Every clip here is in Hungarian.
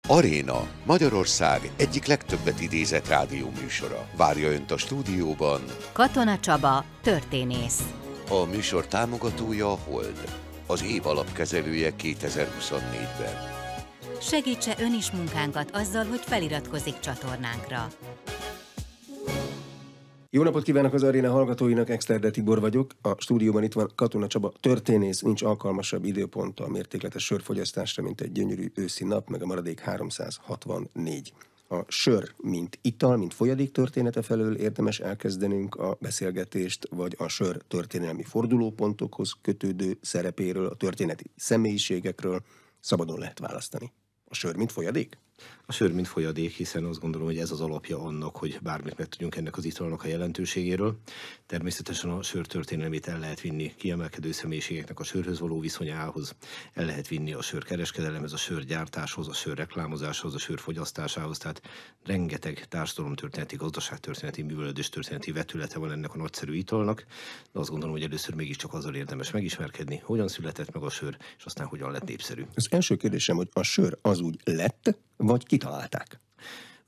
Aréna, Magyarország egyik legtöbbet idézett rádióműsora. Várja Önt a stúdióban Katona Csaba, történész. A műsor támogatója a Hold, az év alapkezelője 2024-ben. Segítse Ön is munkánkat azzal, hogy feliratkozik csatornánkra. Jó napot kívánok az Aréna hallgatóinak, Exterde Tibor vagyok. A stúdióban itt van Katona Csaba, történész. Nincs alkalmasabb időpont a mértékletes sörfogyasztásra, mint egy gyönyörű őszi nap, meg a maradék 364. A sör, mint ital, mint folyadék története felől érdemes elkezdenünk a beszélgetést, vagy a sör történelmi fordulópontokhoz kötődő szerepéről, a történeti személyiségekről szabadon lehet választani. A sör, mint folyadék? A sör, mint folyadék, hiszen azt gondolom, hogy ez az alapja annak, hogy bármit megtudjunk ennek az italnak a jelentőségéről. Természetesen a sör történelmét el lehet vinni kiemelkedő személyiségeknek a sörhöz való viszonyához, el lehet vinni a sör kereskedelemhez, a sör gyártáshoz, a sör reklámozáshoz, a sör fogyasztásához, tehát rengeteg társadalomtörténeti, gazdaságtörténeti, művelődés történeti vetülete van ennek a nagyszerű italnak, de azt gondolom, hogy először mégiscsak azzal érdemes megismerkedni, hogyan született meg a sör, és aztán hogyan lett népszerű. Az első kérdésem, hogy a sör az úgy lett, vagy kitalálták?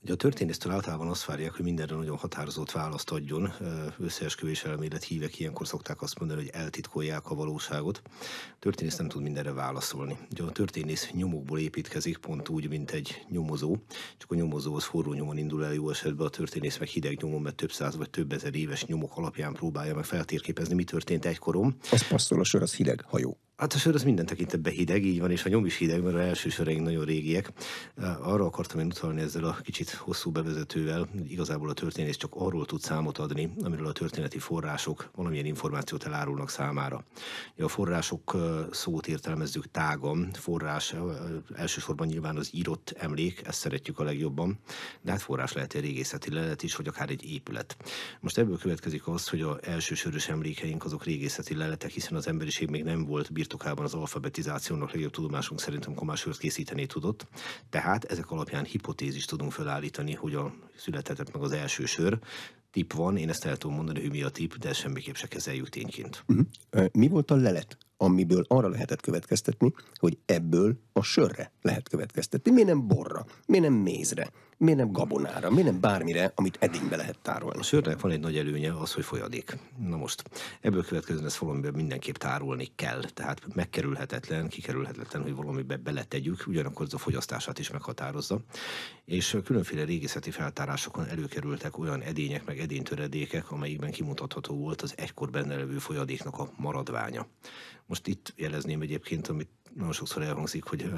Ugye a történésztől általában azt várják, hogy mindenre nagyon határozott választ adjon. Összeesküvés elmélet hívek ilyenkor szokták azt mondani, hogy eltitkolják a valóságot. A történész nem tud mindenre válaszolni. Ugye a történész nyomokból építkezik, pont úgy, mint egy nyomozó. Csak a nyomozó az forró nyomon indul el jó esetben, a történész meg hideg nyomon, mert több száz vagy több ezer éves nyomok alapján próbálja meg feltérképezni, mi történt egykoron. Az passzol, a sör az hideg hajó. Hát a sör az minden tekintetben hideg, így van, és a nyom is hideg, mert az első söreink nagyon régiek. Arra akartam én utalni ezzel a kicsit hosszú bevezetővel, hogy igazából a történész csak arról tud számot adni, amiről a történeti források valamilyen információt elárulnak számára. A források szót értelmezzük tágan, forrás elsősorban nyilván az írott emlék, ezt szeretjük a legjobban, de hát forrás lehet egy régészeti lelet is, vagy akár egy épület. Most ebből következik az, hogy az első sörös emlékeink azok régészeti leletek, hiszen az emberiség még nem volt birtokában az alfabetizációnak legjobb tudomásunk szerint, amikor már sört készíteni tudott. Tehát ezek alapján hipotézist tudunk felállítani, hogyan született meg az első sör. Tipp van, én ezt el tudom mondani, hogy mi a tipp, de semmiképp se kezeljük tényként. Mi volt a lelet, amiből arra lehetett következtetni, hogy ebből a sörre lehet következtetni? Miért nem borra? Miért nem mézre? Miért nem gabonára? Miért nem bármire, amit edénybe lehet tárolni? A sörnek van egy nagy előnye, az, hogy folyadék. Na most, ebből következően ezt valamiben mindenképp tárolni kell. Tehát megkerülhetetlen, kikerülhetetlen, hogy valamibe beletegyük, ugyanakkor ez a fogyasztását is meghatározza. És különféle régészeti feltárásokon előkerültek olyan edények, meg edénytöredékek, amelyikben kimutatható volt az egykor benne levő folyadéknak a maradványa. Most itt jelezném egyébként, amit nagyon sokszor elhangzik, hogy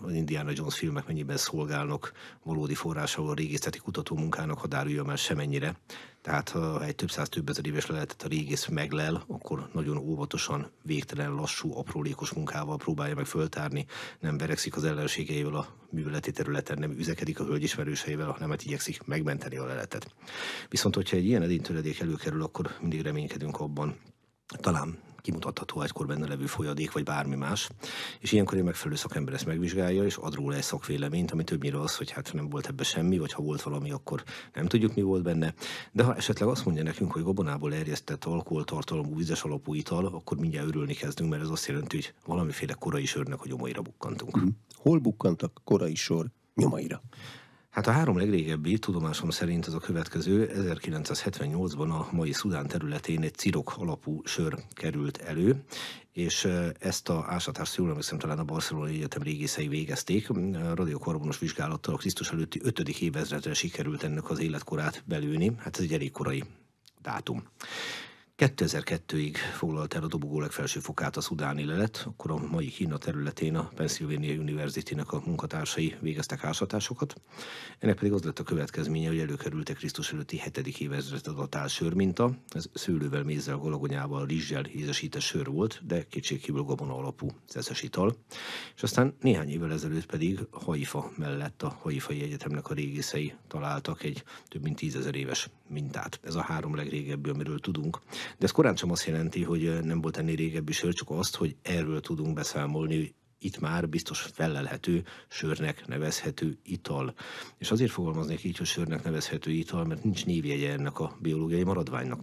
az Indiana Jones filmek mennyiben szolgálnak valódi forrással a régészeti kutatómunkának, ha dárulja már semennyire. Tehát ha egy több száz, több ezer éves leletet a régész meglel, akkor nagyon óvatosan, végtelen, lassú, aprólékos munkával próbálja meg föltárni, nem verekszik az ellenségeivel a műveleti területen, nem üzekedik a hölgyismerőseivel, hanem igyekszik megmenteni a leletet. Viszont, hogyha egy ilyen edénytöredék előkerül, akkor mindig reménykedünk abban, talán kimutatható egykor benne levő folyadék, vagy bármi más. És ilyenkor egy megfelelő szakember ezt megvizsgálja, és ad róla egy szakvéleményt, ami többnyire az, hogy hát nem volt ebben semmi, vagy ha volt valami, akkor nem tudjuk, mi volt benne. De ha esetleg azt mondja nekünk, hogy gabonából erjesztett alkoholtartalmú vizes alapú ital, akkor mindjárt örülni kezdünk, mert ez azt jelenti, hogy valamiféle korai sörnek a nyomaira bukkantunk. Hol bukkantak korai sor nyomaira? Hát a három legrégebbi, tudomásom szerint az a következő: 1978-ban a mai Szudán területén egy cirok alapú sör került elő, és ezt a ásatást, jól emlékszem, talán a Barcelonai Egyetem régészei végezték. A radiokarbonos vizsgálattal a Krisztus előtti 5. évezredre sikerült ennek az életkorát belőni. Hát ez egy elég korai dátum. 2002-ig foglalt el a dobogó legfelső fokát a szudáni lelet, akkor a mai Kína területén a Pennsylvania University-nek a munkatársai végeztek ásatásokat. Ennek pedig az lett a következménye, hogy előkerült a Krisztus előtti 7. évezredre datált sörminta. Ez szőlővel, mézzel, galagonyával, rizssel ízesített sör volt, de kétségkívül gabona alapú szeszes ital. És aztán néhány évvel ezelőtt pedig Haifa mellett a Haifai Egyetemnek a régészei találtak egy több mint 10 000 éves mintát. Ez a három legrégebbi, amiről tudunk. De ez korán sem azt jelenti, hogy nem volt ennél régebbi sör, csak azt, hogy erről tudunk beszámolni, itt már biztos fellelhető, sörnek nevezhető ital. És azért fogalmaznék így, hogy sörnek nevezhető ital, mert nincs névjegye ennek a biológiai maradványnak.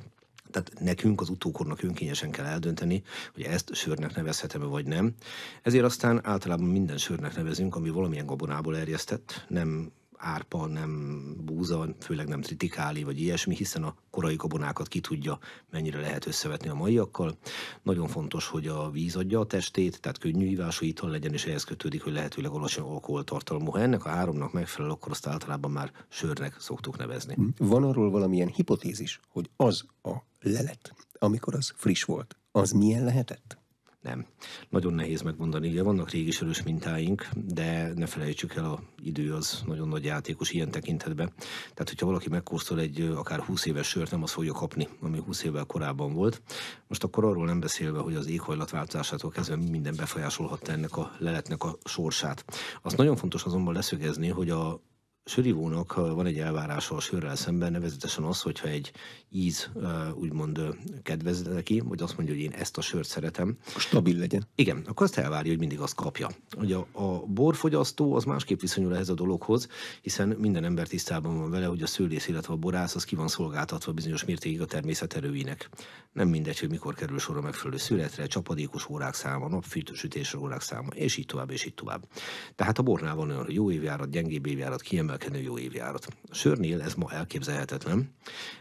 Tehát nekünk, az utókornak önkényesen kell eldönteni, hogy ezt sörnek nevezhetem-e vagy nem. Ezért aztán általában minden sörnek nevezünk, ami valamilyen gabonából erjesztett, nem árpa, nem búza, főleg nem tritikáli, vagy ilyesmi, hiszen a korai gabonákat ki tudja, mennyire lehet összevetni a maiakkal. Nagyon fontos, hogy a víz adja a testét, tehát könnyű ívású ital legyen, és ehhez kötődik, hogy lehetőleg alacsony alkoholtartalmú. Ha ennek a 3-nak megfelel, akkor azt általában már sörnek szoktuk nevezni. Van arról valamilyen hipotézis, hogy az a lelet, amikor az friss volt, az milyen lehetett? Nem. Nagyon nehéz megmondani. Ugye vannak régi sörös mintáink, de ne felejtsük el, az idő az nagyon nagy játékos ilyen tekintetben. Tehát, hogyha valaki megkóstol egy akár 20 éves sört, nem azt fogja kapni, ami 20 évvel korábban volt. Most akkor arról nem beszélve, hogy az éghajlatváltozásától kezdve minden befolyásolhatta ennek a leletnek a sorsát. Azt nagyon fontos azonban leszögezni, hogy a sörivónak van egy elvárása a sörrel szemben, nevezetesen az, hogyha egy íz úgymond kedvez neki, vagy azt mondja, hogy én ezt a sört szeretem. Stabil legyen. Igen, akkor azt elvárja, hogy mindig azt kapja. Ugye a borfogyasztó az másképp viszonyul ehhez a dologhoz, hiszen minden ember tisztában van vele, hogy a szőlész, illetve a borász az ki van szolgáltatva bizonyos mértékig a természet erőinek. Nem mindegy, hogy mikor kerül sor a megfelelő születre, csapadékos órák száma, napsütésre órák száma, és így tovább, és így tovább. Tehát a bornál van olyan, hogy jó évjárat, gyengébb évjárat, kiemelkedő jó évjárat. A sörnél ez ma elképzelhetetlen.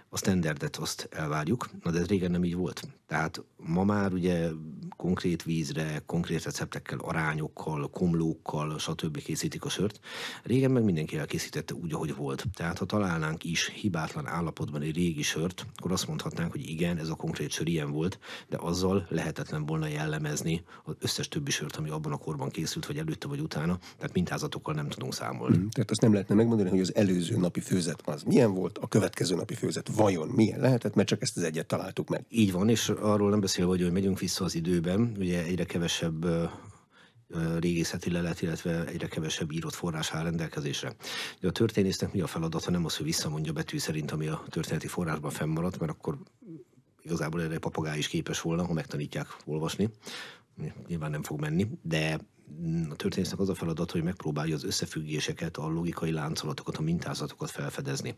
A standardet azt elvárjuk, de ez régen nem így volt. Tehát ma már ugye konkrét vízre, konkrét receptekkel, arányokkal, komlókkal, stb. Készítik a sört. Régen meg mindenki elkészítette úgy, ahogy volt. Tehát ha találnánk is hibátlan állapotban egy régi sört, akkor azt mondhatnánk, hogy igen, ez a konkrét sör ilyen volt, de azzal lehetetlen volna jellemezni az összes többi sört, ami abban a korban készült, vagy előtte, vagy utána. Tehát mintázatokkal nem tudunk számolni. Tehát azt nem lehetne megmondani, hogy az előző napi főzet az milyen volt, a következő napi főzet vajon milyen lehetett, mert csak ezt az egyet találtuk meg. Így van, és arról nem beszélve, hogy megyünk vissza az időben, ugye egyre kevesebb régészeti lelet, illetve egyre kevesebb írott forrás áll rendelkezésre. De a történésznek mi a feladata? Nem az, hogy visszamondja betű szerint, ami a történeti forrásban fennmaradt, mert akkor igazából erre egy papagáj is képes volna, ha megtanítják olvasni. Nyilván nem fog menni, de a történésznek az a feladat, hogy megpróbálja az összefüggéseket, a logikai láncolatokat, a mintázatokat felfedezni.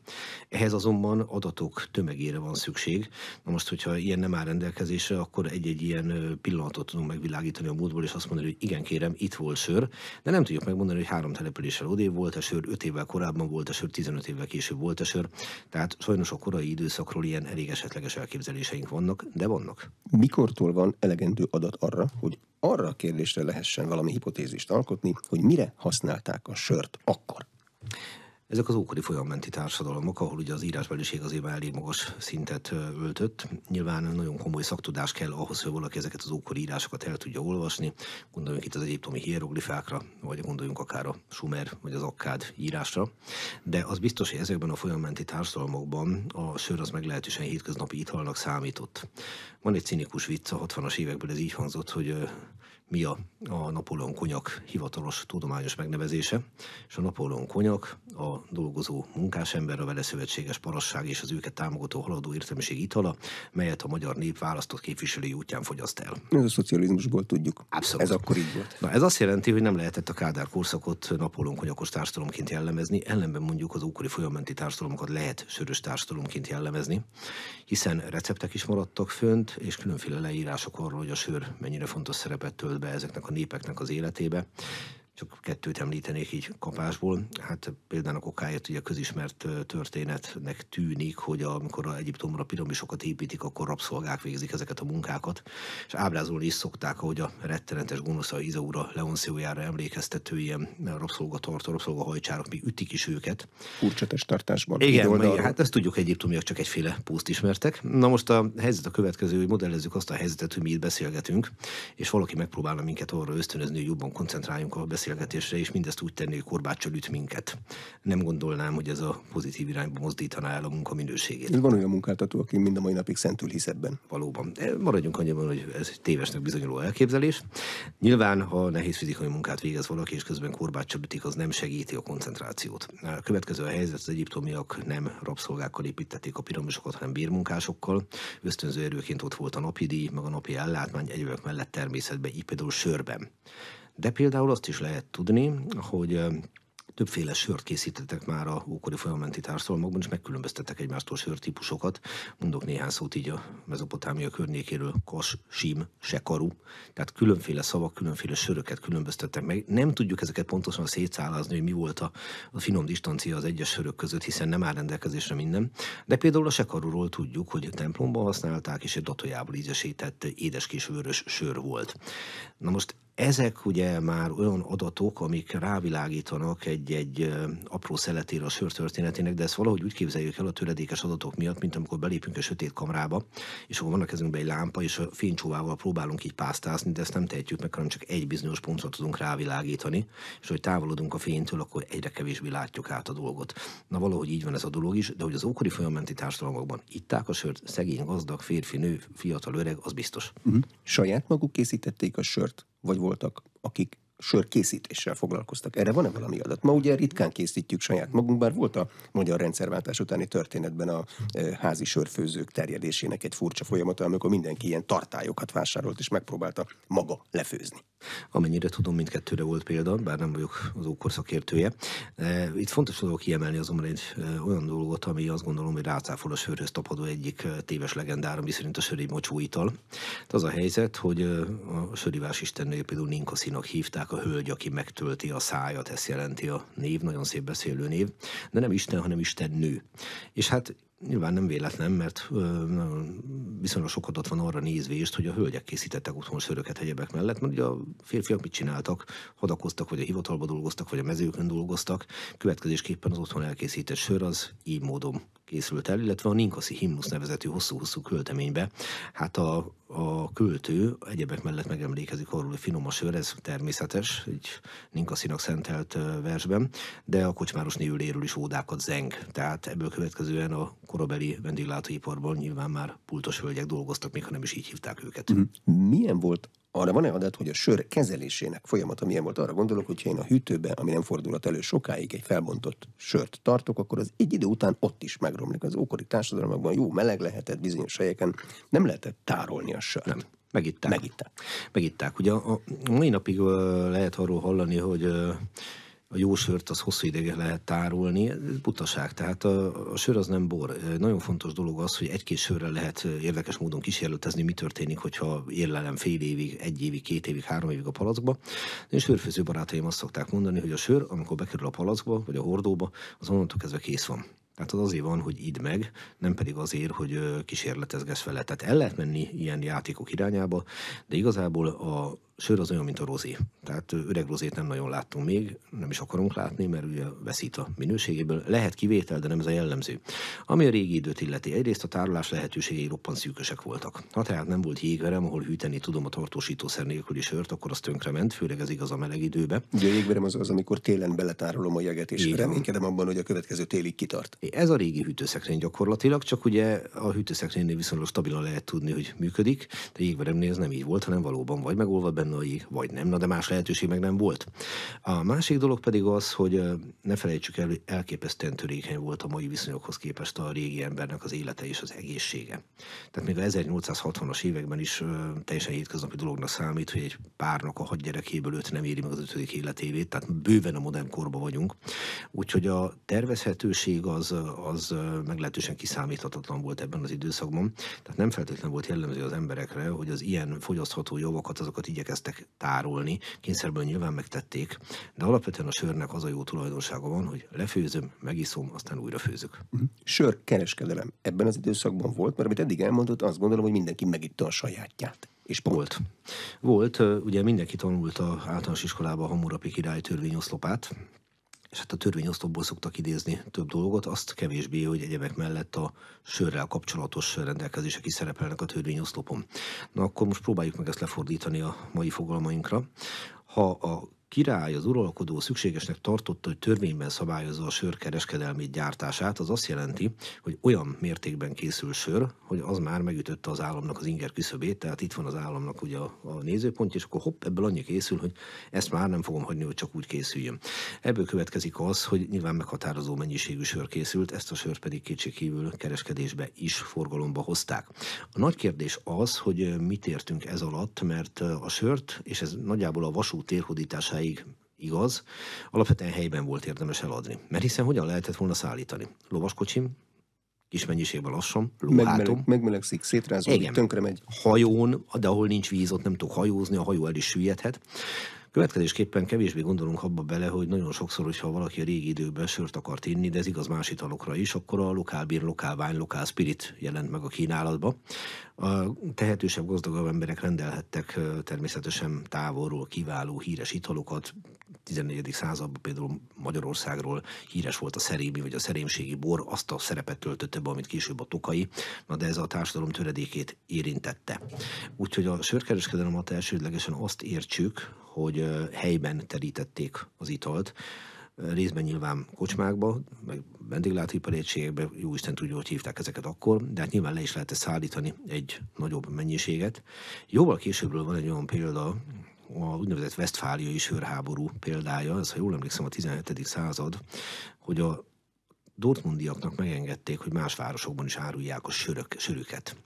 Ehhez azonban adatok tömegére van szükség. Na most, hogyha ilyen nem áll rendelkezésre, akkor egy-egy ilyen pillanatot tudunk megvilágítani a múltból, és azt mondani, hogy igen kérem, itt volt sör, de nem tudjuk megmondani, hogy 3 településsel odébb volt a sör, 5 évvel korábban volt a sör, 15 évvel később volt a sör. Tehát sajnos a korai időszakról ilyen elég esetleges elképzeléseink vannak, de vannak. Mikortól van elegendő adat arra, hogy arra a kérdésre lehessen valami hipotézist alkotni, hogy mire használták a sört akkor? Ezek az ókori folyammenti társadalmak, ahol ugye az írásbeliség azért már elég magas szintet öltött. Nyilván nagyon komoly szaktudás kell ahhoz, hogy valaki ezeket az ókori írásokat el tudja olvasni. Gondoljunk itt az egyiptomi hieroglifákra, vagy gondoljunk akár a sumer vagy az akkád írásra. De az biztos, hogy ezekben a folyammenti társadalmakban a sör az meglehetősen hétköznapi italnak számított. Van egy cinikus vicc, a 60-as évekből ez így hangzott, hogy mi a Napóleon konyak hivatalos tudományos megnevezése, és a Napóleon konyak a dolgozó munkásember, a vele szövetséges parasság és az őket támogató haladó értelmiség itala, melyet a magyar nép választott képviselői útján fogyaszt el. Ez a szocializmusból tudjuk. Abszolút. Ez akkor így volt. Na, ez azt jelenti, hogy nem lehetett a Kádár korszakot Napóleon konyakos társadalomként jellemezni, ellenben mondjuk az ókori folyammenti társadalomokat lehet sörös társadalomként jellemezni, hiszen receptek is maradtak fönt, és különféle leírások arról, hogy a sör mennyire fontos szerepet tölt be ezeknek a népeknek az életébe. Csak 2 említenék így kapásból. Hát például okáért ugye közismert történetnek tűnik, hogy amikor a Egyiptomra piramisokat építik, akkor rabszolgák végzik ezeket a munkákat, és ábrázolni is szokták, ahogy a rettenetes gonosza Izaura Leonciójára emlékeztető ilyen rabszolgatartó, rabszolgahajcsárok még ütik is őket. Furcsa testtartásban. Igen, hát ezt tudjuk, egyiptomiak csak egyféle puszt ismertek. Na most a helyzet a következő, hogy modellezzük azt a helyzetet, hogy mi itt beszélgetünk, és valaki megpróbálna minket arra ösztönözni, hogy jobban koncentráljunk a beszélgetésre, és mindezt úgy tenni, hogy korbáccsal üt minket. Nem gondolnám, hogy ez a pozitív irányba mozdítaná el a munka minőségét. Van olyan munkáltató, aki mind a mai napig szentül hisz ebben. Valóban. De maradjunk annyiban, hogy ez tévesnek bizonyuló elképzelés. Nyilván, ha nehéz fizikai munkát végez valaki, és közben korbáccsal ütik, az nem segíti a koncentrációt. A következő a helyzet, az egyiptomiak nem rabszolgákkal építették a piramisokat, hanem bérmunkásokkal. Ösztönző erőként ott volt a napi díj, meg a napi ellátmány, egyébként mellett természetben, így például sörben. De például azt is lehet tudni, hogy Többféle sört készítettek már a ókori folyamenti társadalmakban, és megkülönböztettek egymástól sörtípusokat. Mondok néhány szót így a Mezopotámia környékéről: kas, sim, sekaru. Tehát különféle szavak, különféle söröket különböztettek meg. Nem tudjuk ezeket pontosan szétszálazni, hogy mi volt a finom distancia az egyes sörök között, hiszen nem áll rendelkezésre minden. De például a sekaruról tudjuk, hogy a templomban használták, és egy datojából ízesített édeskés vörös sör volt. Na most ezek ugye már olyan adatok, amik rávilágítanak egy apró szeletére a sör történetének, de ezt valahogy úgy képzeljük el a töredékes adatok miatt, mint amikor belépünk a sötét kamrába, és akkor van a kezünkben egy lámpa, és a fénycsóvával próbálunk így pásztázni, de ezt nem tehetjük meg, hanem csak egy bizonyos pontra tudunk rávilágítani, és hogy távolodunk a fénytől, akkor egyre kevésbé látjuk át a dolgot. Na valahogy így van ez a dolog is, de hogy az ókori folyamenti társadalmakban itták a sört, szegény, gazdag, férfi, nő, fiatal, öreg, az biztos. Saját maguk készítették a sört? Vagy voltak, akik sörkészítéssel foglalkoztak? Erre van-e valami adat? Ma ugye ritkán készítjük saját magunk, bár volt a magyar rendszerváltás utáni történetben a házi sörfőzők terjedésének egy furcsa folyamata, amikor mindenki ilyen tartályokat vásárolt és megpróbálta maga lefőzni. Amennyire tudom, mindkettőre volt példa, bár nem vagyok az ókor szakértője. Itt fontos dolog kiemelni azonban egy olyan dolgot, ami azt gondolom, hogy rácáfol a sörhöz tapadó egyik téves legendára, miszerint a sör egy mocsó ital. Az a helyzet, hogy a sörivás istennő például Ninkoszinak hívták, a hölgy, aki megtölti a szájat, ezt jelenti a név, nagyon szép beszélő név, de nem Isten, hanem istennő. És hát nyilván nem véletlen, mert viszonylag sok adat van arra nézvést, hogy a hölgyek készítettek otthon söröket egyebek mellett, mert ugye a férfiak mit csináltak? Hadakoztak, vagy a hivatalba dolgoztak, vagy a mezőkön dolgoztak. Következésképpen az otthon elkészített sör az így módon készült el, illetve a Ninkoszi himnusz nevezetű hosszú-hosszú költeménybe. Hát a költő egyebek mellett megemlékezik arról, hogy finom a sör, ez természetes, egy Ninkoszinak szentelt versben, de a kocsmáros névüléről is ódákat zeng. Tehát ebből következően a korabeli vendéglátóiparban nyilván már pultos hölgyek dolgoztak, még ha nem is így hívták őket. Milyen volt? Arra van-e adat, hogy a sör kezelésének folyamata milyen volt? Arra gondolok, hogyha én a hűtőben, ami nem fordulhat elő sokáig, egy felbontott sört tartok, akkor az egy idő után ott is megromlik. Az ókori társadalmakban jó meleg lehetett, bizonyos helyeken nem lehetett tárolni a sört. Nem. Megitták. Ugye a mai napig lehet arról hallani, hogy a jó sört az hosszú ideig lehet tárolni, ez butaság, tehát a sör az nem bor. Nagyon fontos dolog az, hogy egy-két sörrel lehet érdekes módon kísérletezni, mi történik, hogyha érlelem fél évig, 1 évig, 2 évig, 3 évig a palackba. És sörfőző barátaim azt szokták mondani, hogy a sör, amikor bekerül a palackba, vagy a hordóba, az onnantól kezdve kész van. Tehát az azért van, hogy idd meg, nem pedig azért, hogy kísérletezgess vele. Tehát el lehet menni ilyen játékok irányába, de igazából a sör az olyan, mint a rozé. Tehát öreg rozét nem nagyon láttunk még, nem is akarunk látni, mert ugye veszít a minőségéből. Lehet kivétel, de nem ez a jellemző. Ami a régi időt illeti, egyrészt a tárolás lehetőségei roppant szűkösek voltak. Ha tehát nem volt jégverem, ahol hűteni tudom a tartósítószer nélküli sört, akkor az tönkrement, főleg ez igaz a meleg időbe. Ugye a jégverem az, amikor télen beletárolom a jeget, és reménykedem abban, hogy a következő télig kitart. Ez a régi hűtőszekrény gyakorlatilag, csak ugye a hűtőszekrénynél viszonylag stabilan lehet tudni, hogy működik, de jégveremnél ez nem így volt, hanem valóban vagy megolvad benne a jég, vagy nem, de más lehetőség meg nem volt. A másik dolog pedig az, hogy ne felejtsük el, hogy elképesztően törékeny volt a mai viszonyokhoz képest a régi embernek az élete és az egészsége. Tehát még a 1860-as években is teljesen hétköznapi dolognak számít, hogy egy párnak a 6 gyerekéből 5 nem éri meg az 5. életévét, tehát bőven a modern korban vagyunk. Úgyhogy a tervezhetőség az meglehetősen kiszámíthatatlan volt ebben az időszakban. Tehát nem feltétlenül volt jellemző az emberekre, hogy az ilyen fogyasztható javakat, azokat igyekeztek tárolni, kényszerből nyilván megtették, de alapvetően a sörnek az a jó tulajdonsága van, hogy lefőzöm, megiszom, aztán újra főzök. Sörkereskedelem ebben az időszakban volt, mert amit eddig elmondott, azt gondolom, hogy mindenki megitta a sajátját. És Volt, ugye mindenki tanult az általános iskolában a Hammurapi király törvényoszlopát, és hát a törvényoszlopból szoktak idézni több dolgot, azt kevésbé, hogy egyebek mellett a sörrel kapcsolatos rendelkezések is szerepelnek a törvényoszlopon. Na akkor most próbáljuk meg ezt lefordítani a mai fogalmainkra. Ha a király, az uralkodó szükségesnek tartotta, hogy törvényben szabályozza a sör kereskedelmét, gyártását, az azt jelenti, hogy olyan mértékben készül sör, hogy az már megütötte az államnak az inger küszöbét, tehát itt van az államnak ugye a nézőpontja, és akkor hopp, ebből annyi készül, hogy ezt már nem fogom hagyni, hogy csak úgy készüljön. Ebből következik az, hogy nyilván meghatározó mennyiségű sör készült, ezt a sört pedig kétségkívül kereskedésbe is forgalomba hozták. A nagy kérdés az, hogy mit értünk ez alatt, mert a sört, és ez nagyjából a vasút térhódításáig igaz, alapvetően helyben volt érdemes eladni. Mert hiszen hogyan lehetett volna szállítani? Lovaskocsim, kis mennyiségben lassan, lóhátom. Megmelegszik, szétrázódik, tönkre megy. Hajón, de ahol nincs víz, ott nem tudok hajózni, a hajó el is süllyedhet. Következésképpen kevésbé gondolunk abba bele, hogy nagyon sokszor, hogyha valaki a régi időkben sört akart inni, de ez igaz más italokra is, akkor a lokál beer, lokál wine, lokál spirit jelent meg a kínálatba. A tehetősebb, gazdagabb emberek rendelhettek természetesen távolról kiváló, híres italokat. 14. században például Magyarországról híres volt a szerémi vagy a szerémségi bor, azt a szerepet töltötte be, amit később a tokai, de ez a társadalom töredékét érintette. Úgyhogy a sörkereskedelem alatt elsődlegesen azt értsük, hogy helyben terítették az italt, részben nyilván kocsmákba, meg vendéglátóipari egységekbe, jó Isten tudja, hogy hívták ezeket akkor, de hát nyilván le is lehetett szállítani egy nagyobb mennyiséget. Jóval későbbről van egy olyan példa, a úgynevezett westfáliai sörháború példája, ez, ha jól emlékszem, a 17. század, hogy a dortmundiaknak megengedték, hogy más városokban is árulják a sörüket.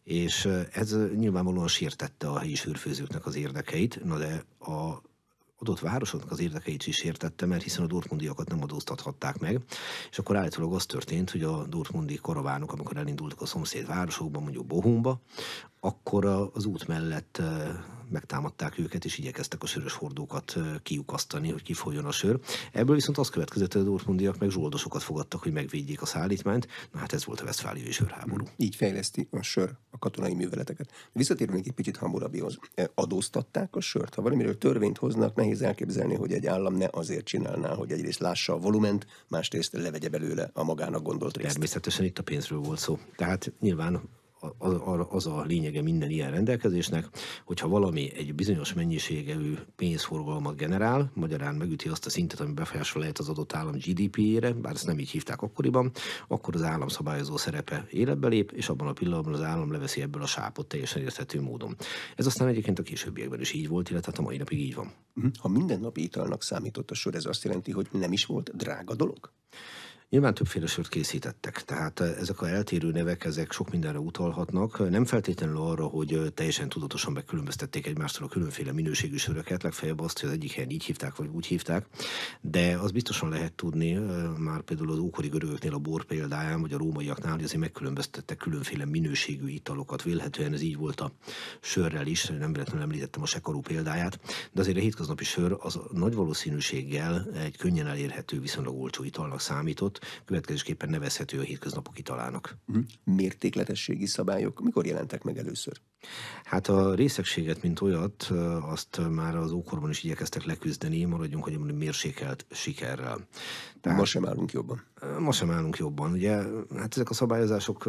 És ez nyilvánvalóan sértette a helyi sörfőzőknek az érdekeit, de a adott városoknak az érdekeit is értette, mert hiszen a dortmundiakat nem adóztathatták meg, és akkor állítólag az történt, hogy a dortmundi karavánok, amikor elindultak a szomszéd városokban, mondjuk Bochumba, akkor az út mellett megtámadták őket, és igyekeztek a sörös hordókat kiukasztani, hogy kifolyjon a sör. Ebből viszont az következett, hogy a dortmundiak meg zsoldosokat fogadtak, hogy megvédjék a szállítmányt. Na hát ez volt a westfáliai sörháború. Így fejleszti a sör a katonai műveleteket. Visszatérünk egy picit Hammurabihoz. Adóztatták a sört? Ha valamiről törvényt hoznak, nehéz elképzelni, hogy egy állam ne azért csinálná, hogy egyrészt lássa a volument, másrészt levegye belőle a magának gondolt részt. Természetesen itt a pénzről volt szó. Tehát nyilván az a lényege minden ilyen rendelkezésnek, hogyha valami egy bizonyos mennyiségű pénzforgalmat generál, magyarán megüti azt a szintet, ami befolyással lehet az adott állam GDP-ére, bár ezt nem így hívták akkoriban, akkor az állam szabályozó szerepe életbe lép, és abban a pillanatban az állam leveszi ebből a sápot teljesen érthető módon. Ez aztán egyébként a későbbiekben is így volt, illetve a mai napig így van. Ha mindennapi italnak számított a sör, ez azt jelenti, hogy nem is volt drága dolog? Nyilván többféle sört készítettek, tehát ezek a eltérő nevek, ezek sok mindenre utalhatnak. Nem feltétlenül arra, hogy teljesen tudatosan megkülönböztették egymástól a különféle minőségű söröket, legfeljebb azt, hogy az egyik helyen így hívták, vagy úgy hívták, de az biztosan lehet tudni, már például az ókori görögöknél a bor példáján, vagy a rómaiaknál, hogy azért megkülönböztettek különféle minőségű italokat. Vélhetően ez így volt a sörrel is, nem véletlenül említettem a sekarú példáját, de azért a hétköznapi sör az nagy valószínűséggel egy könnyen elérhető, viszonylag olcsó italnak számított, következésképpen nevezhető a hétköznapok italának. Mértékletességi szabályok mikor jelentek meg először? Hát a részegséget, mint olyat, azt már az ókorban is igyekeztek leküzdeni, maradjunk, hogy mondjuk mérsékelt sikerrel. Tehát ma sem állunk jobban. Ma sem állunk jobban. Ugye, hát ezek a szabályozások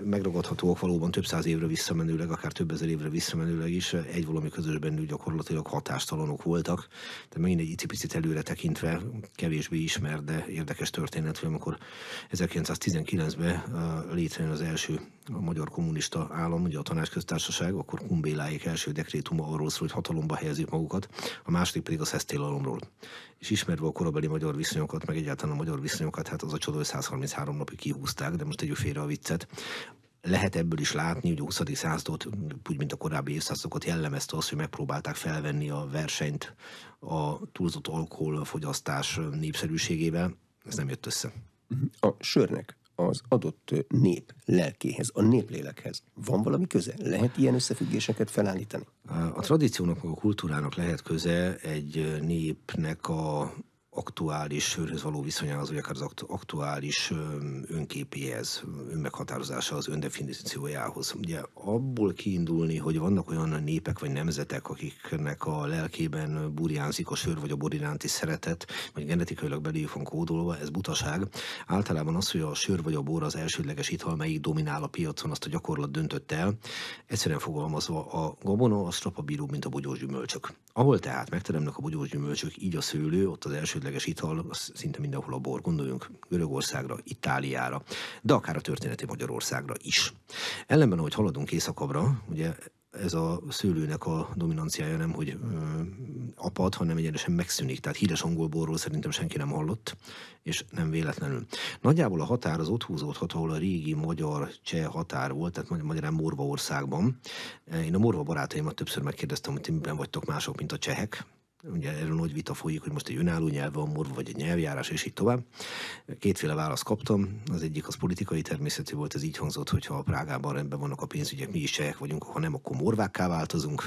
megragadhatóak valóban több száz évre visszamenőleg, akár több ezer évre visszamenőleg is. Egy valami közös bennük gyakorlatilag hatástalanok voltak. De megint egy icipicit előre tekintve kevésbé ismert, de érdekes történet, hogy amikor 1919-ben létrejön az első a magyar kommunista állam, ugye a Tanácsköztársaság, akkor Kumbéláék első dekrétuma arról szól, hogy hatalomba helyezik magukat, a második pedig a szesztélalomról. És ismerve a korabeli magyar viszonyokat, meg egyáltalán a magyar viszonyokat, hát az a csoda, hogy 133 napig kihúzták, de most tegyük félre a viccet. Lehet ebből is látni, hogy a 20. századot, úgy mint a korábbi évszázadokat jellemezte az, hogy megpróbálták felvenni a versenyt a túlzott alkoholfogyasztás népszerűségével. Ez nem jött össze. A sörnek az adott nép lelkéhez, a néplélekhez van valami köze? Lehet ilyen összefüggéseket felállítani? A tradíciónak, a kultúrának lehet köze egy népnek a aktuális sörhöz való viszonyához, vagy akár az aktuális önképéhez, önmeghatározása, az öndefiníciójához. Ugye abból kiindulni, hogy vannak olyan népek vagy nemzetek, akiknek a lelkében burjánzik a sör vagy a bor iránti szeretet, vagy genetikailag beléjük van kódolva, ez butaság. Általában az, hogy a sör vagy a bor az elsődleges ital, melyik dominál a piacon, azt a gyakorlat döntött el. Egyszerűen fogalmazva a gabona, a strapabíró, mint a bogyós gyümölcsök. Ahol tehát megteremnek a bogyós gyümölcsök, így a szőlő, ott az elsődleges ital, az szinte mindenhol a bor. Gondoljunk Görögországra, Itáliára, de akár a történeti Magyarországra is. Ellenben, ahogy haladunk északabbra, ugye ez a szőlőnek a dominanciája nem, hogy apad, hanem egyenesen megszűnik. Tehát híres angol borról szerintem senki nem hallott, és nem véletlenül. Nagyjából a határ az ott húzódhat, ahol a régi magyar-cseh határ volt, tehát magyarán Morvaországban. Én a morva barátaimat többször megkérdeztem, hogy ti miben vagytok mások, mint a csehek. Ugye erről nagy vita folyik, hogy most egy önálló nyelv van morva, vagy egy nyelvjárás, és így tovább. Kétféle választ kaptam. Az egyik az politikai természetű volt, ez így hangzott, hogy ha a Prágában rendben vannak a pénzügyek, mi is csehek vagyunk, ha nem, akkor morvákká változunk.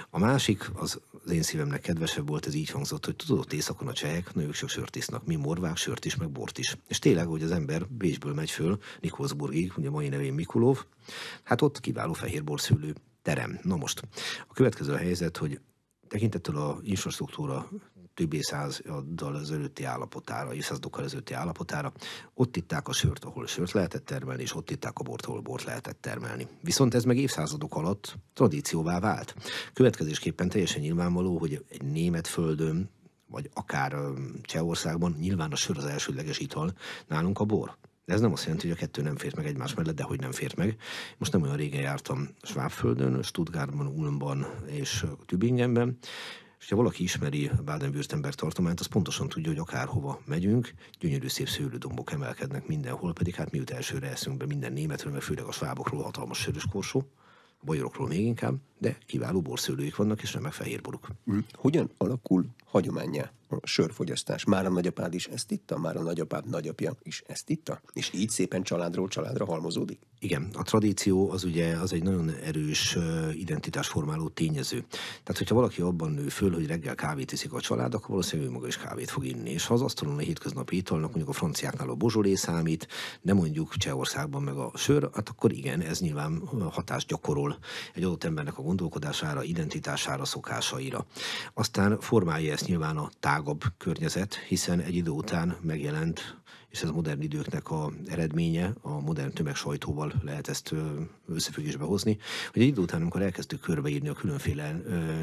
A másik, az én szívemnek kedvesebb volt, ez így hangzott, hogy tudod, északon a csehek, na ők sok sört isznak, mi morvák, sört is, meg bort is. És tényleg, hogy az ember Bécsből megy föl Nikolsburgig, ugye mai nevén Mikulov, hát ott kiváló fehérborszőlő terem. Na most, a következő a helyzet, hogy tekintettel a infrastruktúra több évszázaddal ezelőtti állapotára, évszázadokkal ezelőtti állapotára, ott itták a sört, ahol sört lehetett termelni, és ott itták a bort, ahol bort lehetett termelni. Viszont ez meg évszázadok alatt tradícióvá vált. Következésképpen teljesen nyilvánvaló, hogy egy német földön, vagy akár Csehországban nyilván a sör az elsődleges ital, nálunk a bor. De ez nem azt jelenti, hogy a kettő nem fért meg egymás mellett, de hogy nem fért meg. Most nem olyan régen jártam Svábföldön, Stuttgartban, Ulmban és Tübingenben, és ha valaki ismeri Baden-Württemberg tartományt, az pontosan tudja, hogy akárhova megyünk, gyönyörű szép szőlődombok emelkednek mindenhol, pedig hát miut elsőre eszünk be minden németről, meg főleg a svábokról hatalmas sörös korsó, a bajorokról még inkább, de kiváló borszőlőik vannak, és remek fehérboruk. Hogyan alakul hagyománnyá a sörfogyasztás? Már a nagyapád is ezt itta? Már a nagyapád nagyapja is ezt itta? És így szépen családról családra halmozódik? Igen, a tradíció az ugye az egy nagyon erős identitásformáló tényező. Tehát, hogyha valaki abban nő föl, hogy reggel kávét iszik a család, akkor valószínűleg ő maga is kávét fog inni. És ha az asztalon a hétköznapi italnak mondjuk a franciáknál a bozsolé számít, de mondjuk Csehországban meg a sör, hát akkor igen, ez nyilván hatást gyakorol egy adott embernek a gondolkodására, identitására, szokásaira. Aztán formálja ezt nyilván a tágabb környezet, hiszen egy idő után megjelent, és ez a modern időknek az eredménye, a modern tömegsajtóval lehet ezt összefüggésbe hozni, hogy egy idő után, amikor elkezdtük körbeírni a különféle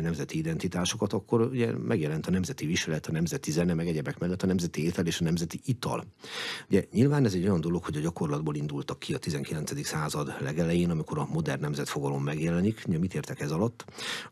nemzeti identitásokat, akkor ugye megjelent a nemzeti viselet, a nemzeti zene, meg egyebek mellett a nemzeti étel és a nemzeti ital. Ugye nyilván ez egy olyan dolog, hogy a gyakorlatból indultak ki a 19. század legelején, amikor a modern nemzetfogalom megjelenik. Mit értek ez alatt?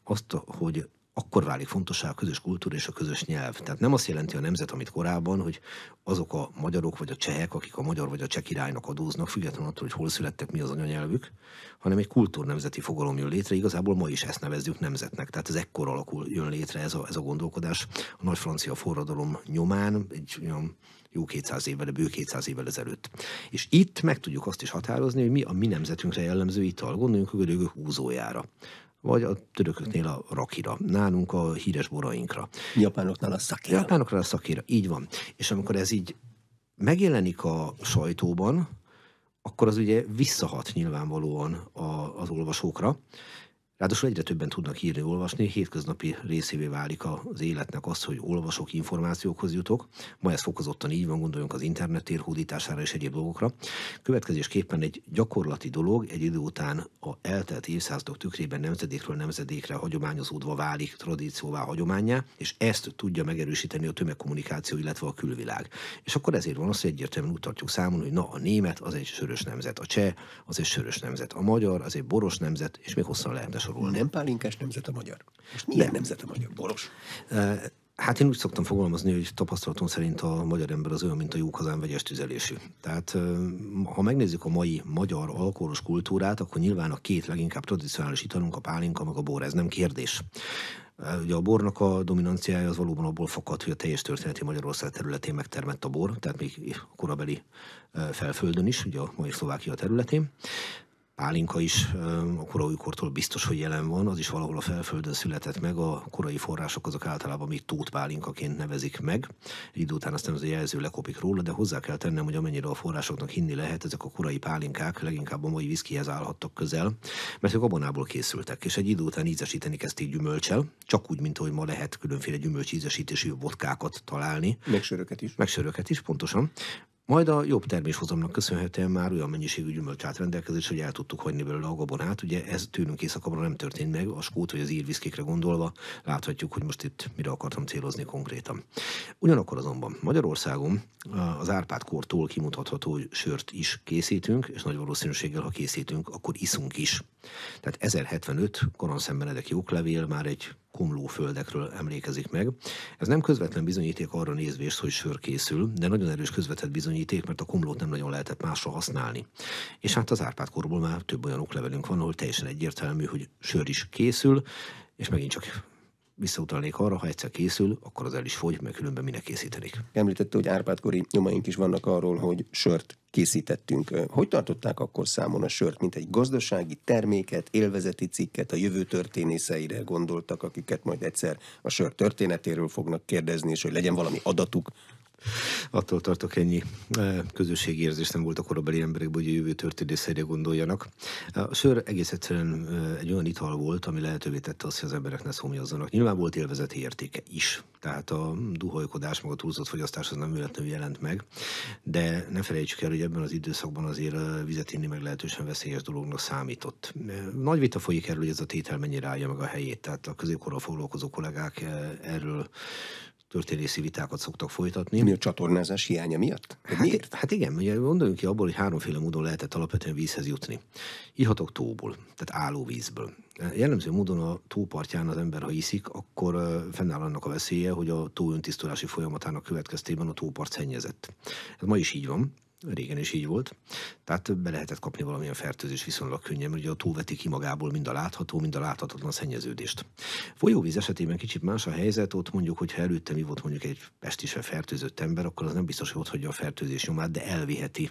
Azt, hogy akkor válik fontossá a közös kultúra és a közös nyelv. Tehát nem azt jelenti a nemzet, amit korábban, hogy azok a magyarok vagy a csehek, akik a magyar vagy a cseh királynak adóznak, függetlenül attól, hogy hol születtek, mi az anyanyelvük, hanem egy kultúrnemzeti fogalom jön létre. Igazából ma is ezt nevezzük nemzetnek. Tehát ez ekkor jön létre ez a gondolkodás. A nagy francia forradalom nyomán egy olyan jó 200 évvel, bő 200 évvel ezelőtt. És itt meg tudjuk azt is határozni, hogy mi a mi nemzetünkre jellemző ital. Gondoljunk a görögök húzójára, vagy a törököknél a rakira, nálunk a híres borainkra. Japánoknál a szakira. Japánoknál a szakira, így van. És amikor ez így megjelenik a sajtóban, akkor az ugye visszahat nyilvánvalóan az olvasókra. Ráadásul egyre többen tudnak írni, olvasni, hétköznapi részévé válik az életnek az, hogy olvasok, információkhoz jutok. Ma ez fokozottan így van, gondoljunk az internet térhódítására és egyéb dolgokra. Következésképpen egy gyakorlati dolog egy idő után a eltelt évszázadok tükrében nemzedékről nemzedékre hagyományozódva válik tradícióvá, hagyománnyá, és ezt tudja megerősíteni a tömegkommunikáció, illetve a külvilág. És akkor ezért van az, hogy egyértelműen úgy tartjuk számon, hogy a német az egy sörös nemzet, a cseh az egy sörös nemzet, a magyar az egy boros nemzet, és még hosszan lehetne sorolni. Nem pálinkás nemzet a magyar. Most milyen nemzet a magyar? Boros? Hát én úgy szoktam fogalmazni, hogy tapasztalatom szerint a magyar ember az olyan, mint a jókazán vegyes tüzelésű. Tehát ha megnézzük a mai magyar alkoholos kultúrát, akkor nyilván a két leginkább tradicionális italunk, a pálinka meg a bor, ez nem kérdés. Ugye a bornak a dominanciája az valóban abból fakad, hogy a teljes történeti Magyarország területén megtermett a bor, tehát még korabeli felföldön is, ugye a mai Szlovákia területén. Pálinka is a korai kortól biztos, hogy jelen van, az is valahol a felföldön született meg, a korai források azok általában még tótpálinkaként nevezik meg. Egy idő után aztán az a jelző lekopik róla, de hozzá kell tennem, hogy amennyire a forrásoknak hinni lehet, ezek a korai pálinkák leginkább a mai viszkihez állhattak közel, mert ők gabonából készültek, és egy idő után ízesíteni kezdték gyümölccsel, csak úgy, mint ahogy ma lehet különféle gyümölcsízesítésű vodkákat találni. Meg söröket is, pontosan. Majd a jobb terméshozamnak köszönhetően már olyan mennyiségű gyümölcs állt rendelkezés, hogy el tudtuk hagyni belőle a gabonát. Ugye ez tőlünk északabban nem történt meg, a skót vagy az ír viszkikre gondolva láthatjuk, hogy most itt mire akartam célozni konkrétan. Ugyanakkor azonban Magyarországon az Árpád-kortól kimutatható, hogy sört is készítünk, és nagy valószínűséggel, ha készítünk, akkor iszunk is. Tehát 1075 Karanszem Benedek jóklevél már egy komlóföldekről emlékezik meg. Ez nem közvetlen bizonyíték arra nézvést, hogy sör készül, de nagyon erős közvetett bizonyíték, mert a komlót nem nagyon lehetett másra használni. És hát az Árpád-korból már több olyan oklevelünk van, ahol teljesen egyértelmű, hogy sör is készül, és megint csak visszautalnék arra, ha egyszer készül, akkor az el is fogy, mert különben minek készítenék. Említette, hogy Árpád-kori nyomaink is vannak arról, hogy sört készítettünk. Hogy tartották akkor számon a sört, mint egy gazdasági terméket, élvezeti cikket, a jövő történészeire gondoltak, akiket majd egyszer a sör történetéről fognak kérdezni, és hogy legyen valami adatuk? Attól tartok, ennyi közösségérzés nem volt a korabeli emberekben, hogy a jövő történéseire gondoljanak. A sör egész egyszerűen egy olyan ital volt, ami lehetővé tette azt, hogy az emberek ne szomjazzanak. Nyilván volt élvezeti értéke is, tehát a duhajkodás, meg a túlzott fogyasztás az nem véletlenül jelent meg, de ne felejtsük el, hogy ebben az időszakban azért vizet inni meglehetősen veszélyes dolognak számított. Nagy vita folyik erről, hogy ez a tétel mennyire állja meg a helyét, tehát a középkorral foglalkozó kollégák erről történészi vitákat szoktak folytatni. Mi a csatornázás hiánya miatt? Miért? Hát igen, ugye gondoljunk ki abból, hogy háromféle módon lehetett alapvetően vízhez jutni. Ihatok tóból, tehát állóvízből. Jellemző módon a tópartján az ember, ha iszik, akkor fennáll annak a veszélye, hogy a tó öntisztulási folyamatának következtében a tópart szennyezett. Ez ma is így van. Régen is így volt. Tehát be lehetett kapni valamilyen fertőzés viszonylag könnyen, mert ugye a tó veti ki magából mind a látható, mind a láthatatlan szennyeződést. Folyóvíz esetében kicsit más a helyzet, ott mondjuk, hogyha előtte mi volt mondjuk egy pestisre fertőzött ember, akkor az nem biztos, hogy ott hagyja a fertőzés nyomát, de elviheti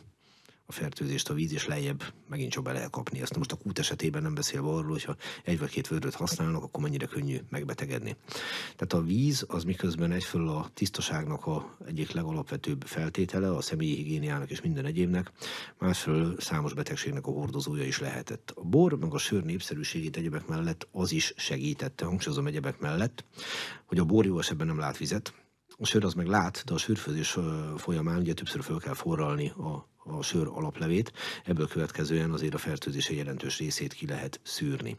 a fertőzést a víz, és lejjebb megint csak be lehet kapni. Ezt most a kút esetében nem beszélve arról, hogyha egy vagy két vödröt használnak, akkor mennyire könnyű megbetegedni. Tehát a víz az miközben egyfelől a tisztaságnak a egyik legalapvetőbb feltétele, a személyi higiéniának és minden egyébnek, másfelől számos betegségnek a hordozója is lehetett. A bor meg a sör népszerűségét egyebek mellett az is segítette, hangsúlyozom egyebek mellett, hogy a bor jó esetben nem lát vizet, a sör az meg lát, de a sörfőzés folyamán ugye többször fel kell forralni a sör alaplevét, ebből következően azért a fertőzés jelentős részét ki lehet szűrni.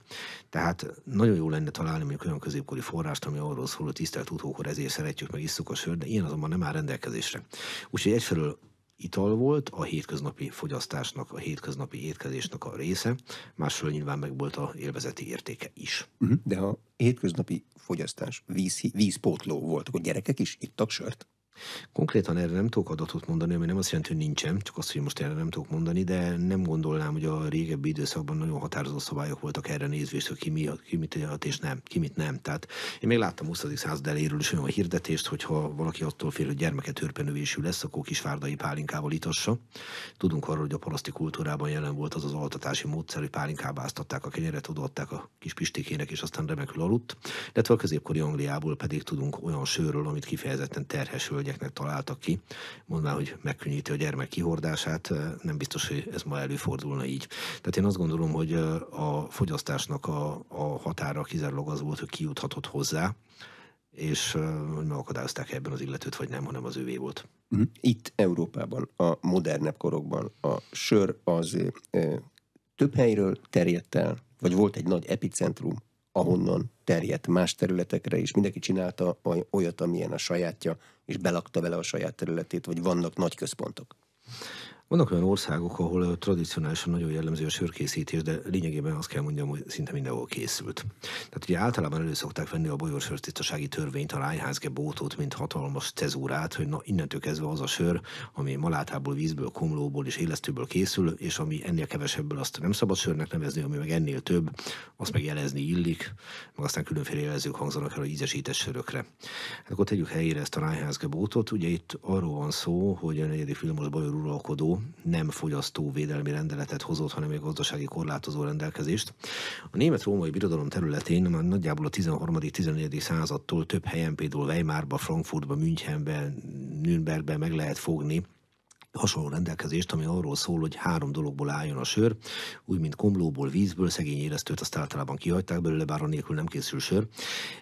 Tehát nagyon jó lenne találni mondjuk olyan középkori forrást, ami arról szól, hogy tisztelt utókor, ezért szeretjük meg isszuk a sört, de ilyen azonban nem áll rendelkezésre. Úgyhogy egyfelől ital volt a hétköznapi fogyasztásnak, a hétköznapi étkezésnek a része, másfelől nyilván meg volt a élvezeti értéke is. De a hétköznapi fogyasztás vízpótló volt, akkor gyerekek is ittak sört? Konkrétan erre nem tudok adatot mondani, ami nem azt jelenti, hogy nincsen, csak azt, hogy most erre nem tudok mondani, de nem gondolnám, hogy a régebbi időszakban nagyon határozó szabályok voltak erre nézvést, hogy ki mit adhat és nem, ki mit nem. Tehát én még láttam 20. század elejéről is olyan hirdetést, hogyha valaki attól fél, hogy gyermeke törpenövésű lesz, akkor kisvárdai pálinkával itassa. Tudunk arról, hogy a paraszti kultúrában jelen volt az az altatási módszer, hogy pálinkába áztatták a kenyeret, odaadták a kis pistikének, és aztán remekül aludt. Illetve a középkori Angliából pedig tudunk olyan sörről, amit kifejezetten terhes hölgyeknek találtak ki, mondván, hogy megkönnyíti a gyermek kihordását, nem biztos, hogy ez ma előfordulna így. Tehát én azt gondolom, hogy a fogyasztásnak a határa kizárólag az volt, hogy ki juthatott hozzá, és hogy megakadályozták ebben az illetőt, vagy nem, hanem az ővé volt. Itt Európában, a modernebb korokban a sör az több helyről terjedt el, vagy volt egy nagy epicentrum, ahonnan terjedt más területekre, és mindenki csinálta olyat, amilyen a sajátja, és belakta vele a saját területét, vagy vannak nagy központok? Vannak olyan országok, ahol tradicionálisan nagyon jellemző a sörkészítés, de lényegében azt kell mondjam, hogy szinte mindenhol készült. Tehát ugye általában elő szokták venni a bajor sörtisztasági törvényt, a Reinheitsgebotot, mint hatalmas cezúrát, hogy na, innentől kezdve az a sör, ami malátából, vízből, komlóból és élesztőből készül, és ami ennél kevesebből, azt nem szabad sörnek nevezni, ami meg ennél több, azt meg jelezni illik, meg aztán különféle jelezők hangzanak el a ízesített sörökre. Hát akkor tegyük helyére ezt a Reinheitsgebotot. Ugye itt arról van szó, hogy a 4. Vilmos bajor uralkodó nem fogyasztóvédelmi rendeletet hozott, hanem egy gazdasági korlátozó rendelkezést. A német-római birodalom területén már nagyjából a 13.-14. századtól több helyen, például Weimarba, Frankfurtba, Münchenbe, Nürnbergbe meg lehet fogni hasonló rendelkezést, ami arról szól, hogy 3 dologból álljon a sör, úgy, mint komlóból, vízből, szegény élesztőt azt általában kihagyták belőle, bár anélkül nem készül sör,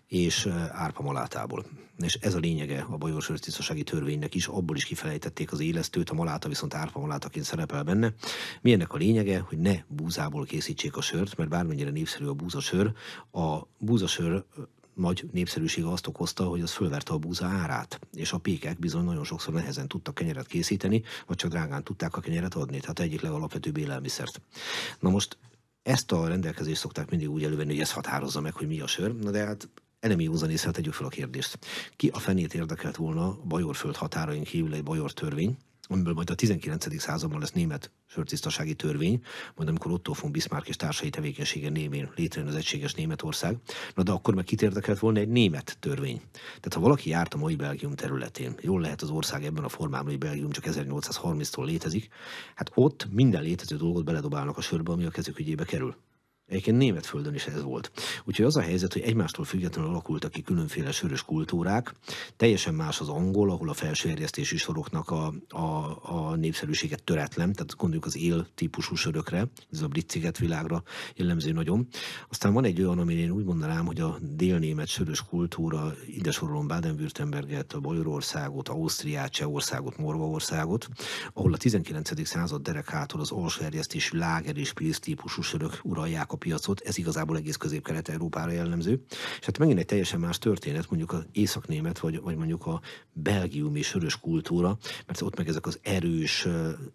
és árpamalátából. És ez a lényege a bajor sörtisztasági törvénynek is, abból is kifelejtették az élesztőt, a maláta viszont árpamalátaként szerepel benne. Mi ennek a lényege, hogy ne búzából készítsék a sört, mert bármennyire népszerű a búzasör, a búzasör nagy népszerűsége azt okozta, hogy az fölverte a búza árát, és a pékek bizony nagyon sokszor nehezen tudtak kenyeret készíteni, vagy csak drágán tudták a kenyeret adni, tehát egyik legalapvetőbb élelmiszert. Na most ezt a rendelkezést szokták mindig úgy elővenni, hogy ez határozza meg, hogy mi a sör, na de hát elemi józanésszel tegyük fel a kérdést. Ki a fenét érdekelt volna a bajorföld határain kívül egy bajor törvény, amiből majd a 19. században lesz német sörtisztasági törvény, majd amikor Otto von Bismarck és társai tevékenysége névén létrejön az egységes Németország, na de akkor meg kit érdekelt volna egy német törvény. Tehát ha valaki járt a mai Belgium területén, jól lehet az ország ebben a formában, hogy Belgium csak 1830-tól létezik, hát ott minden létező dolgot beledobálnak a sörbe, ami a kezük ügyébe kerül. Egyébként német földön is ez volt. Úgyhogy az a helyzet, hogy egymástól függetlenül alakultak ki különféle sörös kultúrák. Teljesen más az angol, ahol a felső erjesztésű soroknak a népszerűséget töretlen, tehát gondoljuk az él típusú sörökre, ez a brit szigetvilágra jellemző nagyon. Aztán van egy olyan, amin én úgy mondanám, hogy a délnémet sörös kultúra, ide sorolom Baden-Württemberget, a Bajorországot, Ausztriát, Csehországot, Morvaországot, ahol a 19. század derekától az alsó erjesztésű láger és pilz típusú sörök uralják a piacot, ez igazából egész Közép-Kelet-Európára jellemző. És hát megint egy teljesen más történet, mondjuk az északnémet, vagy mondjuk a belgiumi sörös kultúra, mert ott meg ezek az erős,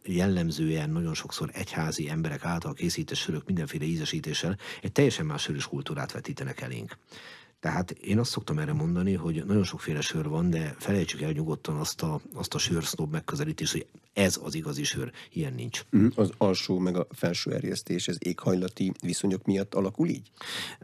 jellemzően nagyon sokszor egyházi emberek által készített sörök mindenféle ízesítéssel egy teljesen más sörös kultúrát vetítenek elénk. Tehát én azt szoktam erre mondani, hogy nagyon sokféle sör van, de felejtsük el nyugodtan azt a sörsznob megközelítést, hogy ez az igazi sör, ilyen nincs. Az alsó meg a felső erjesztés, ez éghajlati viszonyok miatt alakul így?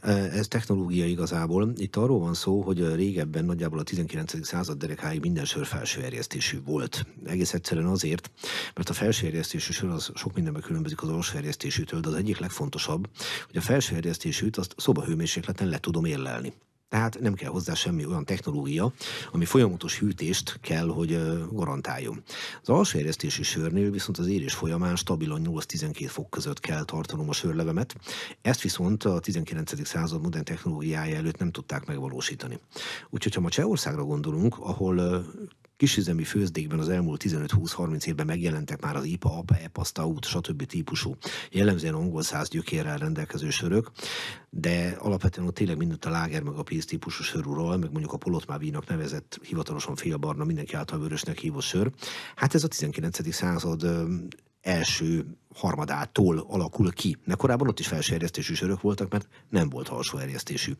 Ez technológia igazából. Itt arról van szó, hogy régebben nagyjából a 19. század derekáig minden sör felső erjesztésű volt. Egész egyszerűen azért, mert a felső erjesztésű sör az sok mindenben különbözik az alsó erjesztésűtől, de az egyik legfontosabb, hogy a felső erjesztésűt azt szobahőmérsékleten le tudom érlelni. Tehát nem kell hozzá semmi olyan technológia, ami folyamatos hűtést kell, hogy garantáljon. Az alsó erjesztésű sörnél viszont az érés folyamán stabilan 8-12 fok között kell tartanom a sörlevemet. Ezt viszont a 19. század modern technológiája előtt nem tudták megvalósítani. Úgyhogy ha ma Csehországra gondolunk, ahol kisüzemi főzdékben az elmúlt 15-20-30 évben megjelentek már az IPA, APA, EPA, Stout, stb. Típusú, jellemzően angol száz gyökérrel rendelkező sörök, de alapvetően ott tényleg mindent a láger meg a pilz típusú sör ural, meg mondjuk a polotmávínak nevezett, hivatalosan félbarna, mindenki által vörösnek hívott sör. Hát ez a 19. század első harmadától alakul ki. De korábban ott is felső erjesztésű sörök voltak, mert nem volt alsó erjesztésű.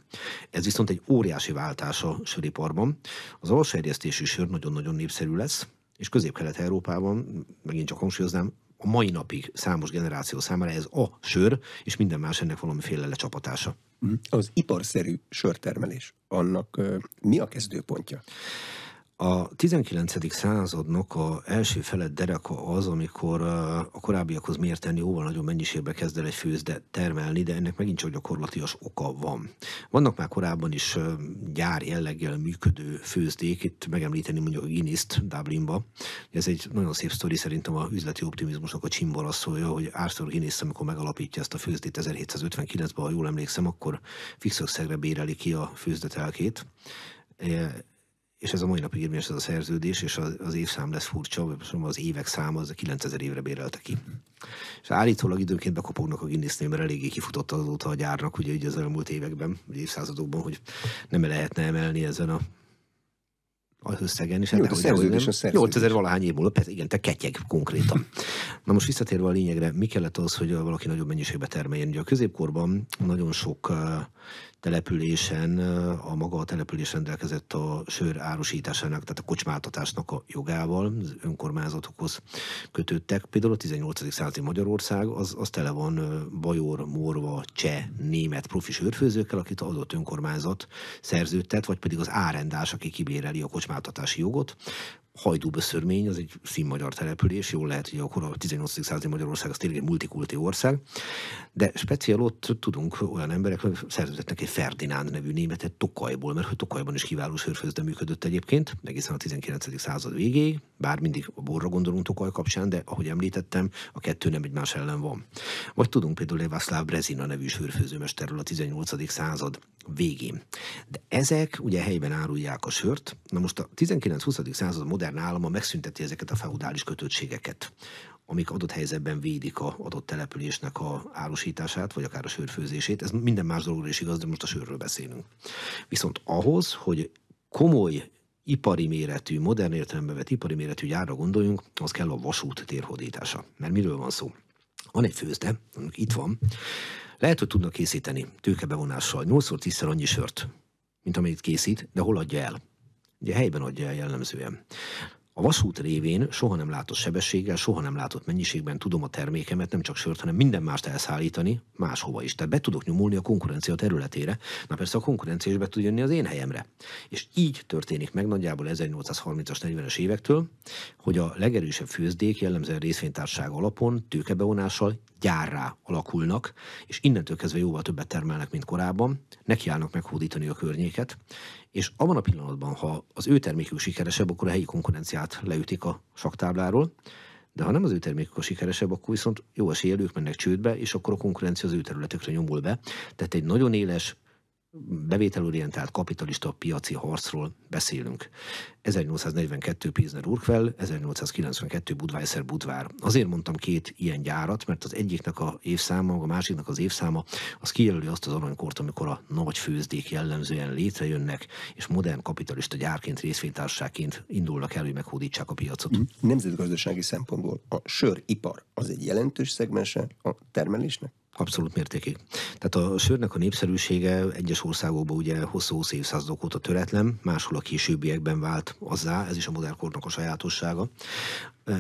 Ez viszont egy óriási váltás a söriparban. Az alsó erjesztésű sör nagyon-nagyon népszerű lesz, és Közép-Kelet-Európában, megint csak hangsúlyoznám, a mai napig számos generáció számára ez a sör, és minden más ennek valamiféle lecsapatása. Az iparszerű sörtermelés, annak mi a kezdőpontja? A 19. századnak a első felett dereka az, amikor a korábbiakhoz mérten jóval nagyobb mennyiségbe kezd el egy főzde termelni, de ennek megint csak gyakorlatias oka van. Vannak már korábban is gyár jelleggel működő főzdék, itt megemlíteni mondjuk a Guinness-t Dublinba. Ez egy nagyon szép sztori, szerintem a üzleti optimizmusnak a csimbarasszolja, hogy Arthur Guinness, amikor megalapítja ezt a főzdét 1759-ben, ha jól emlékszem, akkor fix összegre béreli ki a főzdetelkét. És ez a mai napig érvényes ez a szerződés, és az évszám lesz furcsa, az évek száma, az 9000 évre bérelte ki. És állítólag időnként bekopognak a Guinnessnél, mert eléggé kifutott azóta a gyárnak, ugye így az elmúlt években, vagy évszázadokban, hogy nem lehetne emelni ezen a összegen is. Jó, hát, a szerződés. 8000 valahány év múlva, persze igen, te ketyeg konkrétan. Na most visszatérve a lényegre, mi kellett az, hogy valaki nagyobb mennyiségbe termeljen? Ugye a középkorban nagyon sok településen, a maga a település rendelkezett a sör árusításának, tehát a kocsmáltatásnak a jogával, az önkormányzatokhoz kötődtek. Például a 18. századi Magyarország, az tele van bajor, morva, cseh, német profi sörfőzőkkel, akit az adott önkormányzat szerződtet, vagy pedig az árendás, aki kibéreli a kocsmáltatási jogot. Hajdúböszörmény, az egy színmagyar település, jól lehet, hogy akkor a 18. századi Magyarország az tényleg egy multikulti ország, de speciál ott tudunk olyan emberek, szerződtetnek egy Ferdinánd nevű németet Tokajból, mert hogy Tokajban is kiváló sörfőzde működött egyébként, egészen a 19. század végéig, bár mindig a borra gondolunk Tokaj kapcsán, de ahogy említettem, a kettő nem egymás ellen van. Vagy tudunk például Václav Brezina nevű sörfőzőmesterről a 18. század végén. De ezek ugye helyben árulják a sört. Na most a 19-20. század modern állama megszünteti ezeket a feudális kötöttségeket, amik adott helyzetben védik az adott településnek a árusítását, vagy akár a sörfőzését. Ez minden más dologra is igaz, de most a sörről beszélünk. Viszont ahhoz, hogy komoly ipari méretű, modern értelemben vett ipari méretű gyárra gondoljunk, az kell a vasút térhódítása. Mert miről van szó? Van egy főzde, itt van, lehet, hogy tudnak készíteni tőkebevonással 8-10-szer annyi sört, mint amennyit készít, de hol adja el? Ugye helyben adja el jellemzően. A vasút révén soha nem látott sebességgel, soha nem látott mennyiségben tudom a termékemet, nem csak sört, hanem minden mást elszállítani máshova is. Tehát be tudok nyomulni a konkurencia területére, na persze a konkurencia is be tud jönni az én helyemre. És így történik meg nagyjából 1830-as, 40-es évektől, hogy a legerősebb főzdék jellemzően részvénytársaság alapon, tőkebevonással gyárrá alakulnak, és innentől kezdve jóval többet termelnek, mint korábban, nekiállnak meghódítani a környéket, és abban a pillanatban, ha az ő termékük sikeresebb, akkor a helyi konkurenciát leütik a saktábláról, de ha nem az ő termékük a sikeresebb, akkor viszont jó eséllyel ők mennek csődbe, és akkor a konkurencia az ő területekre nyomul be. Tehát egy nagyon éles, bevételorientált kapitalista piaci harcról beszélünk. 1842 Pilsner Urquell, 1892 Budweiser Budvar. Azért mondtam két ilyen gyárat, mert az egyiknek a évszáma, a másiknak az évszáma, az kijelöli azt az aranykort, amikor a nagy főzdék jellemzően létrejönnek, és modern kapitalista gyárként, részvénytársaságként indulnak el, hogy meghódítsák a piacot. Nemzetgazdasági szempontból a söripar az egy jelentős szegmense a termelésnek? Abszolút mértékig. Tehát a sörnek a népszerűsége egyes országokban ugye hosszú évszázadok óta töretlen, máshol a későbbiekben vált azzá, ez is a modern kornak a sajátossága.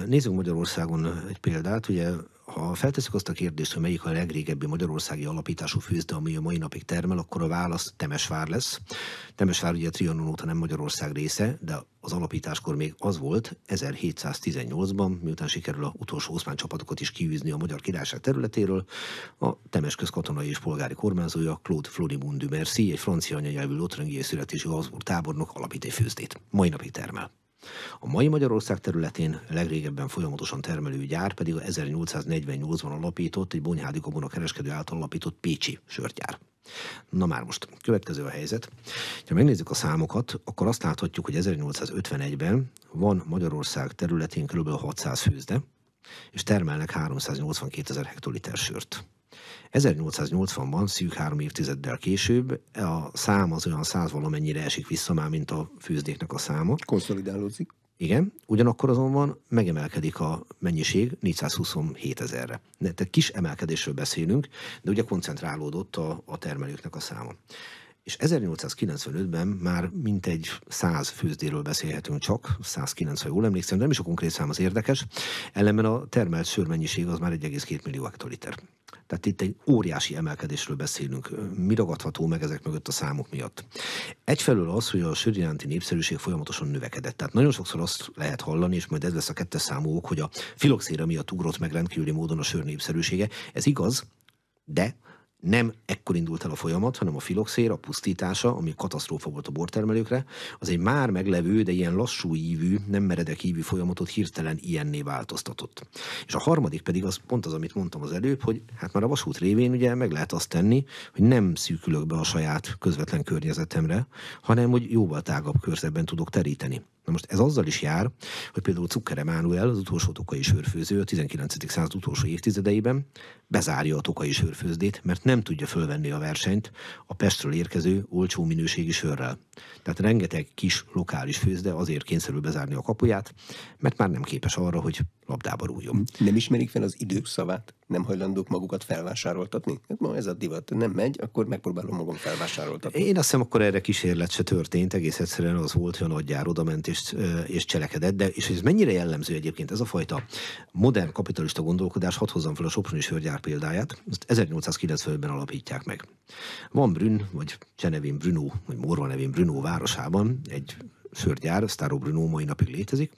Nézzünk Magyarországon egy példát, ugye ha feltesszük azt a kérdést, hogy melyik a legrégebbi magyarországi alapítású főzde, ami a mai napig termel, akkor a válasz Temesvár lesz. Temesvár ugye Trianon óta nem Magyarország része, de az alapításkor még az volt 1718-ban, miután sikerül az utolsó oszmán csapatokat is kiűzni a Magyar Királyság területéről, a Temesköz katonai és polgári kormányzója Claude Florimond du Mercy, egy francia anyanyelvű lotharingiai születésű Habsburg tábornok alapít egy főzdét. Mai napig termel. A mai Magyarország területén legrégebben folyamatosan termelő gyár pedig a 1848-ban alapított, egy Bonyhádi Gabona kereskedő által alapított pécsi sörgyár. Na már most, következő a helyzet. Ha megnézzük a számokat, akkor azt láthatjuk, hogy 1851-ben van Magyarország területén kb. 600 főzde, és termelnek 382 000 hektoliter sört. 1880-ban, szűk 3 évtizeddel később, a szám az olyan 100 valamennyire esik vissza már, mint a főzdéknek a száma. Konszolidálódzik. Igen, ugyanakkor azonban megemelkedik a mennyiség 427 000-re. Tehát kis emelkedésről beszélünk, de ugye koncentrálódott a termelőknek a száma. És 1895-ben már mintegy 100 főzdéről beszélhetünk csak, 190, jól emlékszem, de nem is a konkrét szám az érdekes, ellenben a termelt sörmennyiség az már 1,2 millió hektoliter. Tehát itt egy óriási emelkedésről beszélünk. Mi ragadható meg ezek mögött a számok miatt? Egyfelől az, hogy a sör iránti népszerűség folyamatosan növekedett. Tehát nagyon sokszor azt lehet hallani, és majd ez lesz a 2. számú ok, hogy a filoxéra miatt ugrott meg rendkívüli módon a sör népszerűsége. Ez igaz, de nem ekkor indult el a folyamat, hanem a filoxér, a pusztítása, ami katasztrófa volt a bortermelőkre, az egy már meglevő, de ilyen lassú ívű, nem meredek ívű folyamatot hirtelen ilyenné változtatott. És a harmadik pedig az pont az, amit mondtam az előbb, hogy hát már a vasút révén ugye meg lehet azt tenni, hogy nem szűkülök be a saját közvetlen környezetemre, hanem hogy jóval tágabb körzetben tudok teríteni. Na most ez azzal is jár, hogy például Zucker Emánuel, az utolsó tokaji sörfőző a 19. század utolsó évtizedeiben bezárja a tokaji sörfőzdét, mert nem tudja fölvenni a versenyt a Pestről érkező olcsó minőségi sörrel. Tehát rengeteg kis lokális főzde azért kényszerül bezárni a kapuját, mert már nem képes arra, hogy labdába rújjon. Nem ismerik fel az idők szavát? Nem hajlandók magukat felvásároltatni? Hát ma ez a divat nem megy, akkor megpróbálom magam felvásároltatni. Én azt hiszem, akkor erre kísérlet se történt, egész egyszerűen az volt, hogy a nagygyár odament és cselekedett, de és ez mennyire jellemző egyébként ez a fajta modern kapitalista gondolkodás, hadd hozzam fel a soproni sörgyár példáját, ezt 1895-ben alapítják meg. Van Brünn, vagy Cseh nevén Brno, vagy Morva nevén Brno városában egy sörgyár, Staro Brno mai napig létezik.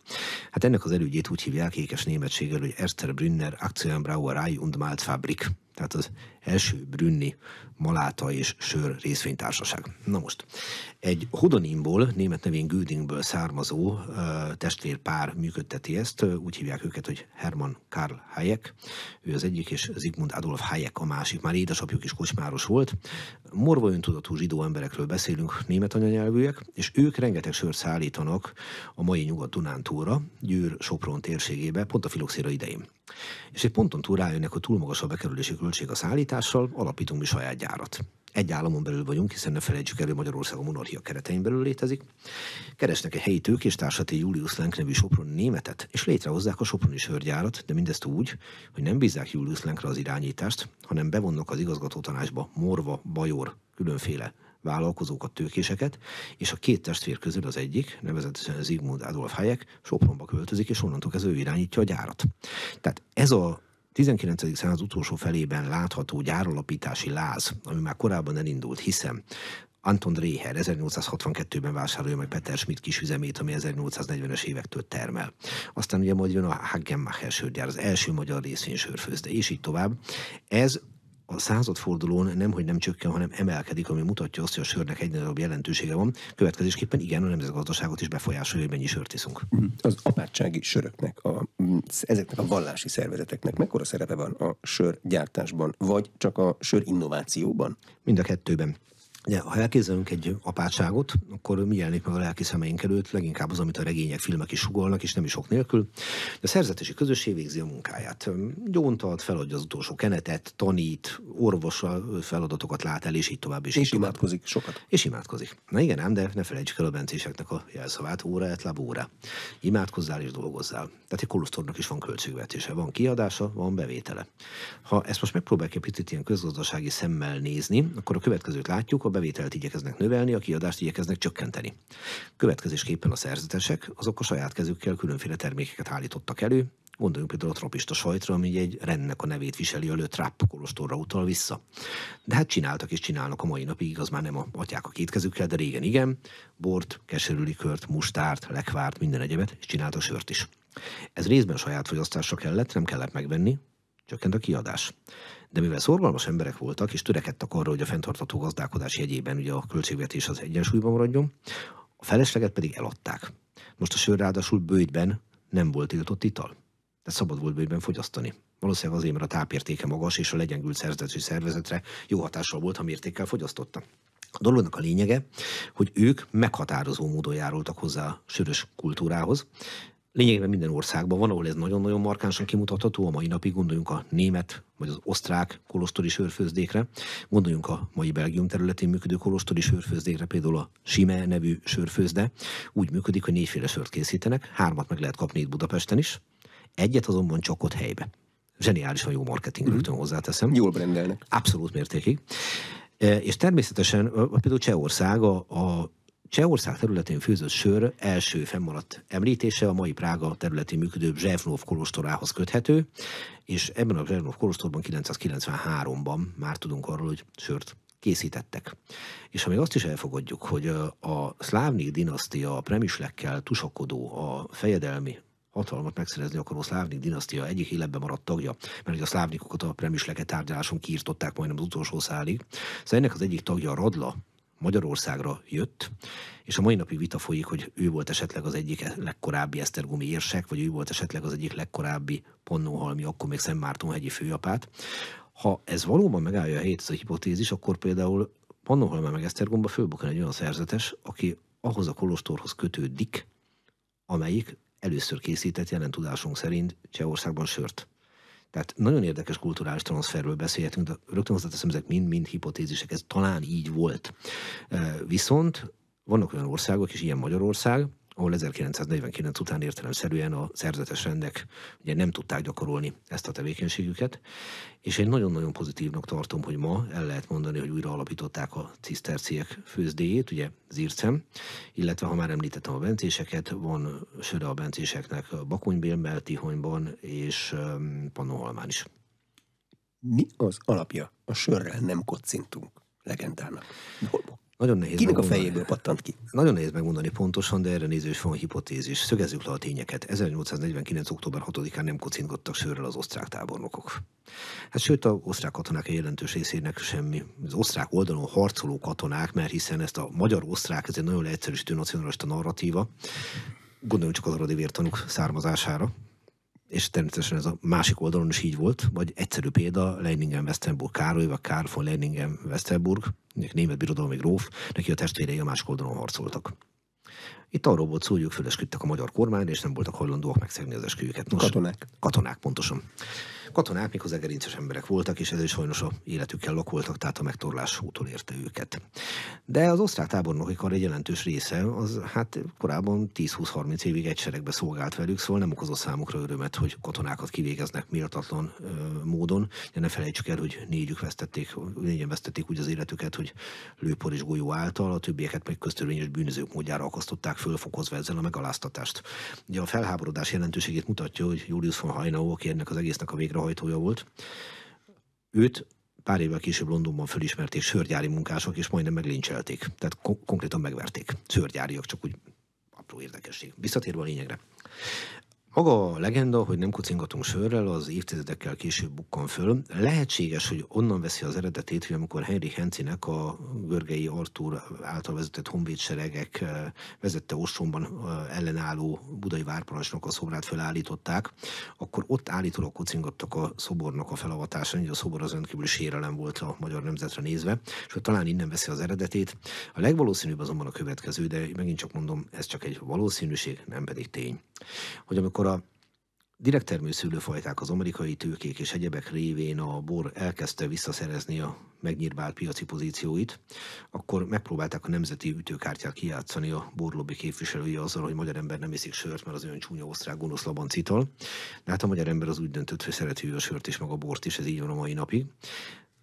Hát ennek az elődjét úgy hívják ékes németséggel, hogy Erster Brünner Aktienbrauerei und Maltfabrik. Tehát az első brünni maláta és sör részvénytársaság. Na most, egy Hodonimból, német nevén Gödingből származó testvérpár működteti ezt, úgy hívják őket, hogy Hermann Karl Hayek, ő az egyik, és Sigmund Adolf Hayek a másik, már édesapjuk is kocsmáros volt. Morva öntudatú zsidó emberekről beszélünk, német anyanyelvűek, és ők rengeteg sört szállítanak a mai Nyugat-Dunántúlra, Győr-Sopron térségébe, pont a filoxéra idején. És egy ponton túl rájönnek, hogy túl magas a bekerülési költség a szállítással, alapítunk mi saját gyárat. Egy államon belül vagyunk, hiszen ne felejtsük el, hogy Magyarország a monarchia keretein belül létezik. Keresnek egy helyi tőkéstársat, egy Julius Lenk nevű soproni németet, és létrehozzák a soproni sörgyárat, de mindezt úgy, hogy nem bízzák Julius Lenkre az irányítást, hanem bevonnak az igazgatótanácsba Morva, Bajor, különféle vállalkozókat, tőkéseket, és a két testvér közül az egyik, nevezetesen Zsigmond Adolf Hayek Sopronba költözik, és onnantól kezdve ő irányítja a gyárat. Tehát ez a 19. század utolsó felében látható gyáralapítási láz, ami már korábban elindult, hiszen Anton Dreher 1862-ben vásárolja meg Peter Schmidt kisüzemét, ami 1840-es évektől termel. Aztán ugye majd jön a Hagenmacher sörgyár, az első magyar részvénysörfőzde, és így tovább. Ez a századfordulón nemhogy nem csökken, hanem emelkedik, ami mutatja azt, hogy a sörnek egyre nagyobb jelentősége van. Következésképpen igen, a nemzetgazdaságot is befolyásolja, hogy mennyi sört iszunk. Az apátsági söröknek, ezeknek a vallási szervezeteknek mekkora szerepe van a sörgyártásban, vagy csak a sör innovációban? Mind a kettőben. Ja, ha elképzelünk egy apátságot, akkor mi jelenik meg a lelki szemeink előtt? Leginkább az, amit a regények, filmek is sugolnak, és nem is sok nélkül. De a szerzetesi közösség végzi a munkáját. Gyóntat, feladja az utolsó kenetet, tanít, orvosra feladatokat lát el, és így tovább. És imádkozik sokat. És imádkozik. Na igen ám, de ne felejtsük el a bencéseknek a jelszavát, óra et labora. Imádkozzál és dolgozzál. Tehát egy kolostornak is van költségvetése, van kiadása, van bevétele. Ha ezt most megpróbáljuk egy picit ilyen közgazdasági szemmel nézni, akkor a következőt látjuk, a bevételt igyekeznek növelni, a kiadást igyekeznek csökkenteni. Következésképpen a szerzetesek azok a saját kezükkel különféle termékeket állítottak elő, gondoljunk például a tropista sajtra, ami egy rendnek a nevét viseli, a Le Trapp kolostorra utal vissza. De hát csináltak és csinálnak a mai napig, igaz már nem a atyák a két kezükkel, de régen igen, bort, keserű likört, mustárt, lekvárt, minden egyebet, és csináltak sört is. Ez részben saját fogyasztásra kellett, nem kellett megvenni, csökkent a kiadás. De mivel szorgalmas emberek voltak, és törekedtek arra, hogy a fenntartható gazdálkodás jegyében ugye a költségvetés az egyensúlyban maradjon, a felesleget pedig eladták. Most a sör ráadásul bőjtben nem volt tiltott ital. Tehát szabad volt bőjtben fogyasztani. Valószínűleg azért, mert a tápértéke magas, és a legyengült szerzetesi szervezetre jó hatással volt, ha mértékkel fogyasztotta. A dolognak a lényege, hogy ők meghatározó módon járultak hozzá a sörös kultúrához. Lényegében minden országban van, ahol ez nagyon-nagyon markánsan kimutatható, a mai napig gondoljunk a német vagy az osztrák kolostori sörfőzdékre, gondoljunk a mai Belgium területén működő kolostori sörfőzdékre, például a Sime nevű sörfőzde úgy működik, hogy 4 sört készítenek, 3 meg lehet kapni itt Budapesten is, 1 azonban csak ott helybe. Zseniálisan jó marketing, rögtön hozzáteszem. Jól brendelnek. Abszolút mértékig. És természetesen például Csehország a Csehország területén főzött sör első fennmaradt említése a mai Prága területén működő Břevnov kolostorához köthető, és ebben a Břevnov kolostorban 993-ban már tudunk arról, hogy sört készítettek. És ha még azt is elfogadjuk, hogy a Szlávnik dinasztia a Premislekkel tusakodó, a fejedelmi hatalmat megszerezni akaró Szlávnik dinasztia egyik életben maradt tagja, mert ugye a szlávnikokat a Premisleket tárgyaláson kiirtották majdnem az utolsó szálig. Szóval ennek az egyik tagja, Radla, Magyarországra jött, és a mai napig vita folyik, hogy ő volt esetleg az egyik legkorábbi esztergomi érsek, vagy ő volt esetleg az egyik legkorábbi pannonhalmi, akkor még Szentmártonhegyi főapát. Ha ez valóban megállja a helyét, ez a hipotézis, akkor például Pannonhalmán meg Esztergomba fölbukkan egy olyan szerzetes, aki ahhoz a kolostorhoz kötődik, amelyik először készített jelen tudásunk szerint Csehországban sört. Tehát nagyon érdekes kulturális transferről beszélhetünk, de rögtön hozzáteszem, ezek mind hipotézisek, ez talán így volt. Viszont vannak olyan országok, és ilyen Magyarország, ahol 1949 után értelemszerűen a szerzetes rendek ugye nem tudták gyakorolni ezt a tevékenységüket, és én nagyon-nagyon pozitívnak tartom, hogy ma el lehet mondani, hogy újra alapították a ciszterciek főzdéjét, ugye Zircem, illetve ha már említettem a bencéseket, van söre a bencéseknek Bakonybélben, Tihonyban és Pannonhalmán is. Mi az alapja a sörrel nem kocintunk legendának? Nagyon nehéz kinek a fejéből pattant ki? Nagyon nehéz megmondani pontosan, de erre néző is van hipotézis. Szögezzük le a tényeket. 1849. október 6-án nem kocintottak sörrel az osztrák tábornokok. Hát sőt, az osztrák katonák egy jelentős részének semmi. Az osztrák oldalon harcoló katonák, mert hiszen ezt a magyar-osztrák, ez egy nagyon leegyszerűsítő nacionalista narratíva. Gondoljunk csak az aradi vértanúk származására. És természetesen ez a másik oldalon is így volt, vagy egyszerű példa, Leiningen-Westerburg Károly, vagy Karl von Leiningen-Westerburg, német birodalmi gróf, neki a testvérei a másik oldalon harcoltak. Itt arról volt szó, hogy ők fölesküdtek a magyar kormányra, és nem voltak hajlandóak megszegni az esküjüket. Katonák. Katonák, pontosan. Katonák méghozzá gerinces emberek voltak, és ezért sajnos a életükkel lakoltak, tehát a megtorlás útól érte őket. De az osztrák tábornokikar egy jelentős része, az hát korábban 10-20-30 évig egy seregbe szolgált velük, szóval nem okozott számukra örömet, hogy katonákat kivégeznek méltatlan módon. De ne felejtsük el, hogy négyen vesztették úgy az életüket, hogy lőpor és golyó által, a többieket meg köztörvényes bűnözők módjára akasztották föl, fokozva ezzel a megaláztatást. Ugye a felháborodás jelentőségét mutatja, hogy Julius von Haynau, aki ennek az egésznek a végrehajtója volt, őt pár évvel később Londonban fölismerték sörgyári munkások, és majdnem meglincselték. Tehát konkrétan megverték. Sörgyáriak, csak úgy apró érdekesség. Visszatérve a lényegre. Maga a legenda, hogy nem kocingatunk sörrel, az évtizedekkel később bukkan föl. Lehetséges, hogy onnan veszi az eredetét, hogy amikor Heinrich Henzinek a Görgei Artúr által vezetett honvédseregek vezette ostromban ellenálló budai várparancsnok a szobrát felállították, akkor ott állítólag kocingattak a szobornak a felavatásán, hogy a szobor az rendkívül sérelem volt a magyar nemzetre nézve, és hogy talán innen veszi az eredetét. A legvalószínűbb azonban a következő, de megint csak mondom, ez csak egy valószínűség, nem pedig tény. Hogy amikor a direkt termőszőlőfajták, az amerikai tőkék és egyebek révén a bor elkezdte visszaszerezni a megnyírbált piaci pozícióit, akkor megpróbálták a nemzeti ütőkártyát kijátszani a borlobbi képviselői azzal, hogy magyar ember nem iszik sört, mert az olyan csúnya osztrák gonosz labanc ital. De hát a magyar ember az úgy döntött, hogy szereti a sört és maga a bort is, ez így van a mai napig.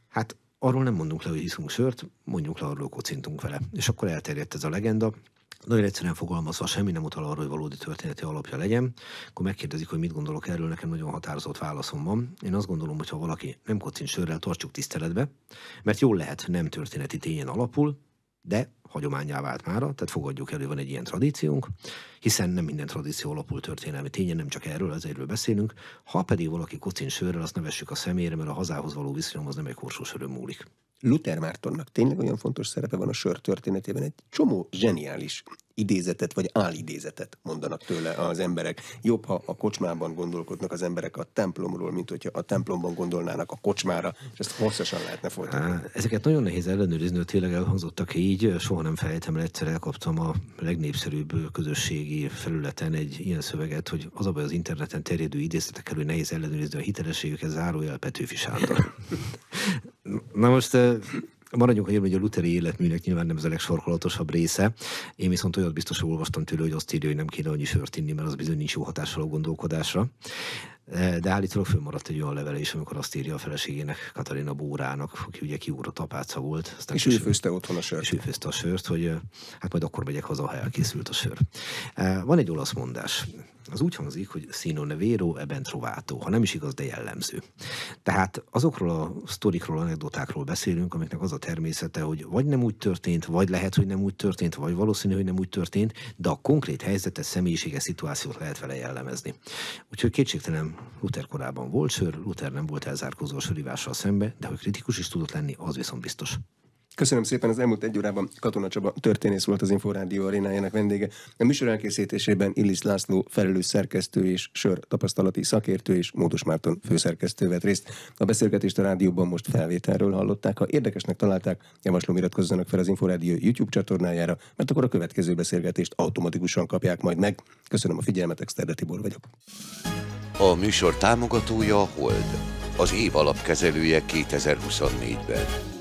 Hát arról nem mondunk le, hogy iszunk sört, mondjuk le arról, hogy kocintunk vele. És akkor elterjedt ez a legenda. Nagyon egyszerűen fogalmazva, semmi nem utal arra, hogy valódi történeti alapja legyen. Akkor megkérdezik, hogy mit gondolok erről, nekem nagyon határozott válaszom van. Én azt gondolom, hogy ha valaki nem kocint sörrel, tartsuk tiszteletbe, mert jól lehet nem történeti tényen alapul, de hagyománnyá vált mára, tehát fogadjuk elő, van egy ilyen tradíciónk, hiszen nem minden tradíció alapul történelmi tényen, nem csak erről beszélünk. Ha pedig valaki kocint sörrel, azt ne vessük a szemére, mert a hazához való viszonyom az nem egy korsó sörön múlik. Luther Mártonnak tényleg olyan fontos szerepe van a sör történetében, egy csomó zseniális idézetet vagy álidézetet mondanak tőle az emberek. Jobb, ha a kocsmában gondolkodnak az emberek a templomról, mint hogyha a templomban gondolnának a kocsmára, és ezt hosszasan lehetne folytatni. Ezeket nagyon nehéz ellenőrizni, hogy tényleg elhangzottak így. Soha nem felejtem el, egyszer elkaptam a legnépszerűbb közösségi felületen egy ilyen szöveget, hogy az a baj az interneten terjedő idézetekkel, hogy nehéz ellenőrizni a hitelességüket, zárójel Petőfi Sándor. Na most maradjunk a hogy a lutheri életműnek nyilván nem ez a legsorkolatosabb része. Én viszont olyat biztos olvastam tőle, hogy azt írja, hogy nem kéne annyi sört inni, mert az bizony nincs jó hatással a gondolkodásra. De állítólag fölmaradt egy olyan levele is, amikor azt írja a feleségének, Katarina Bórának, aki ugye kiugrott apáca volt. És ő főzte otthon a sört. És ő főzte a sört, hogy hát majd akkor megyek haza, ha elkészült a sör. Van egy olasz mondás. Az úgy hangzik, hogy sino ne vero e ben trovato, ha nem is igaz, de jellemző. Tehát azokról a sztorikról, anekdotákról beszélünk, amiknek az a természete, hogy vagy nem úgy történt, vagy lehet, hogy nem úgy történt, vagy valószínű, hogy nem úgy történt, de a konkrét helyzetet, személyiséges szituációt lehet vele jellemezni. Úgyhogy kétségtelen Luther korában volt sör, Luther nem volt elzárkózó a sörívással szembe, de hogy kritikus is tudott lenni, az viszont biztos. Köszönöm szépen, az elmúlt egy órában Katona Csaba történész volt az Inforádió arénájának vendége. A műsor elkészítésében Illis László felelős szerkesztő és sör tapasztalati szakértő és Módos Márton főszerkesztő vett részt. A beszélgetést a rádióban most felvételről hallották. Ha érdekesnek találták, javaslom, iratkozzanak fel az Inforádió YouTube csatornájára, mert akkor a következő beszélgetést automatikusan kapják majd meg. Köszönöm a figyelmet, Exterde Tibor vagyok. A műsor támogatója a Hold, az év alapkezelője 2024-ben.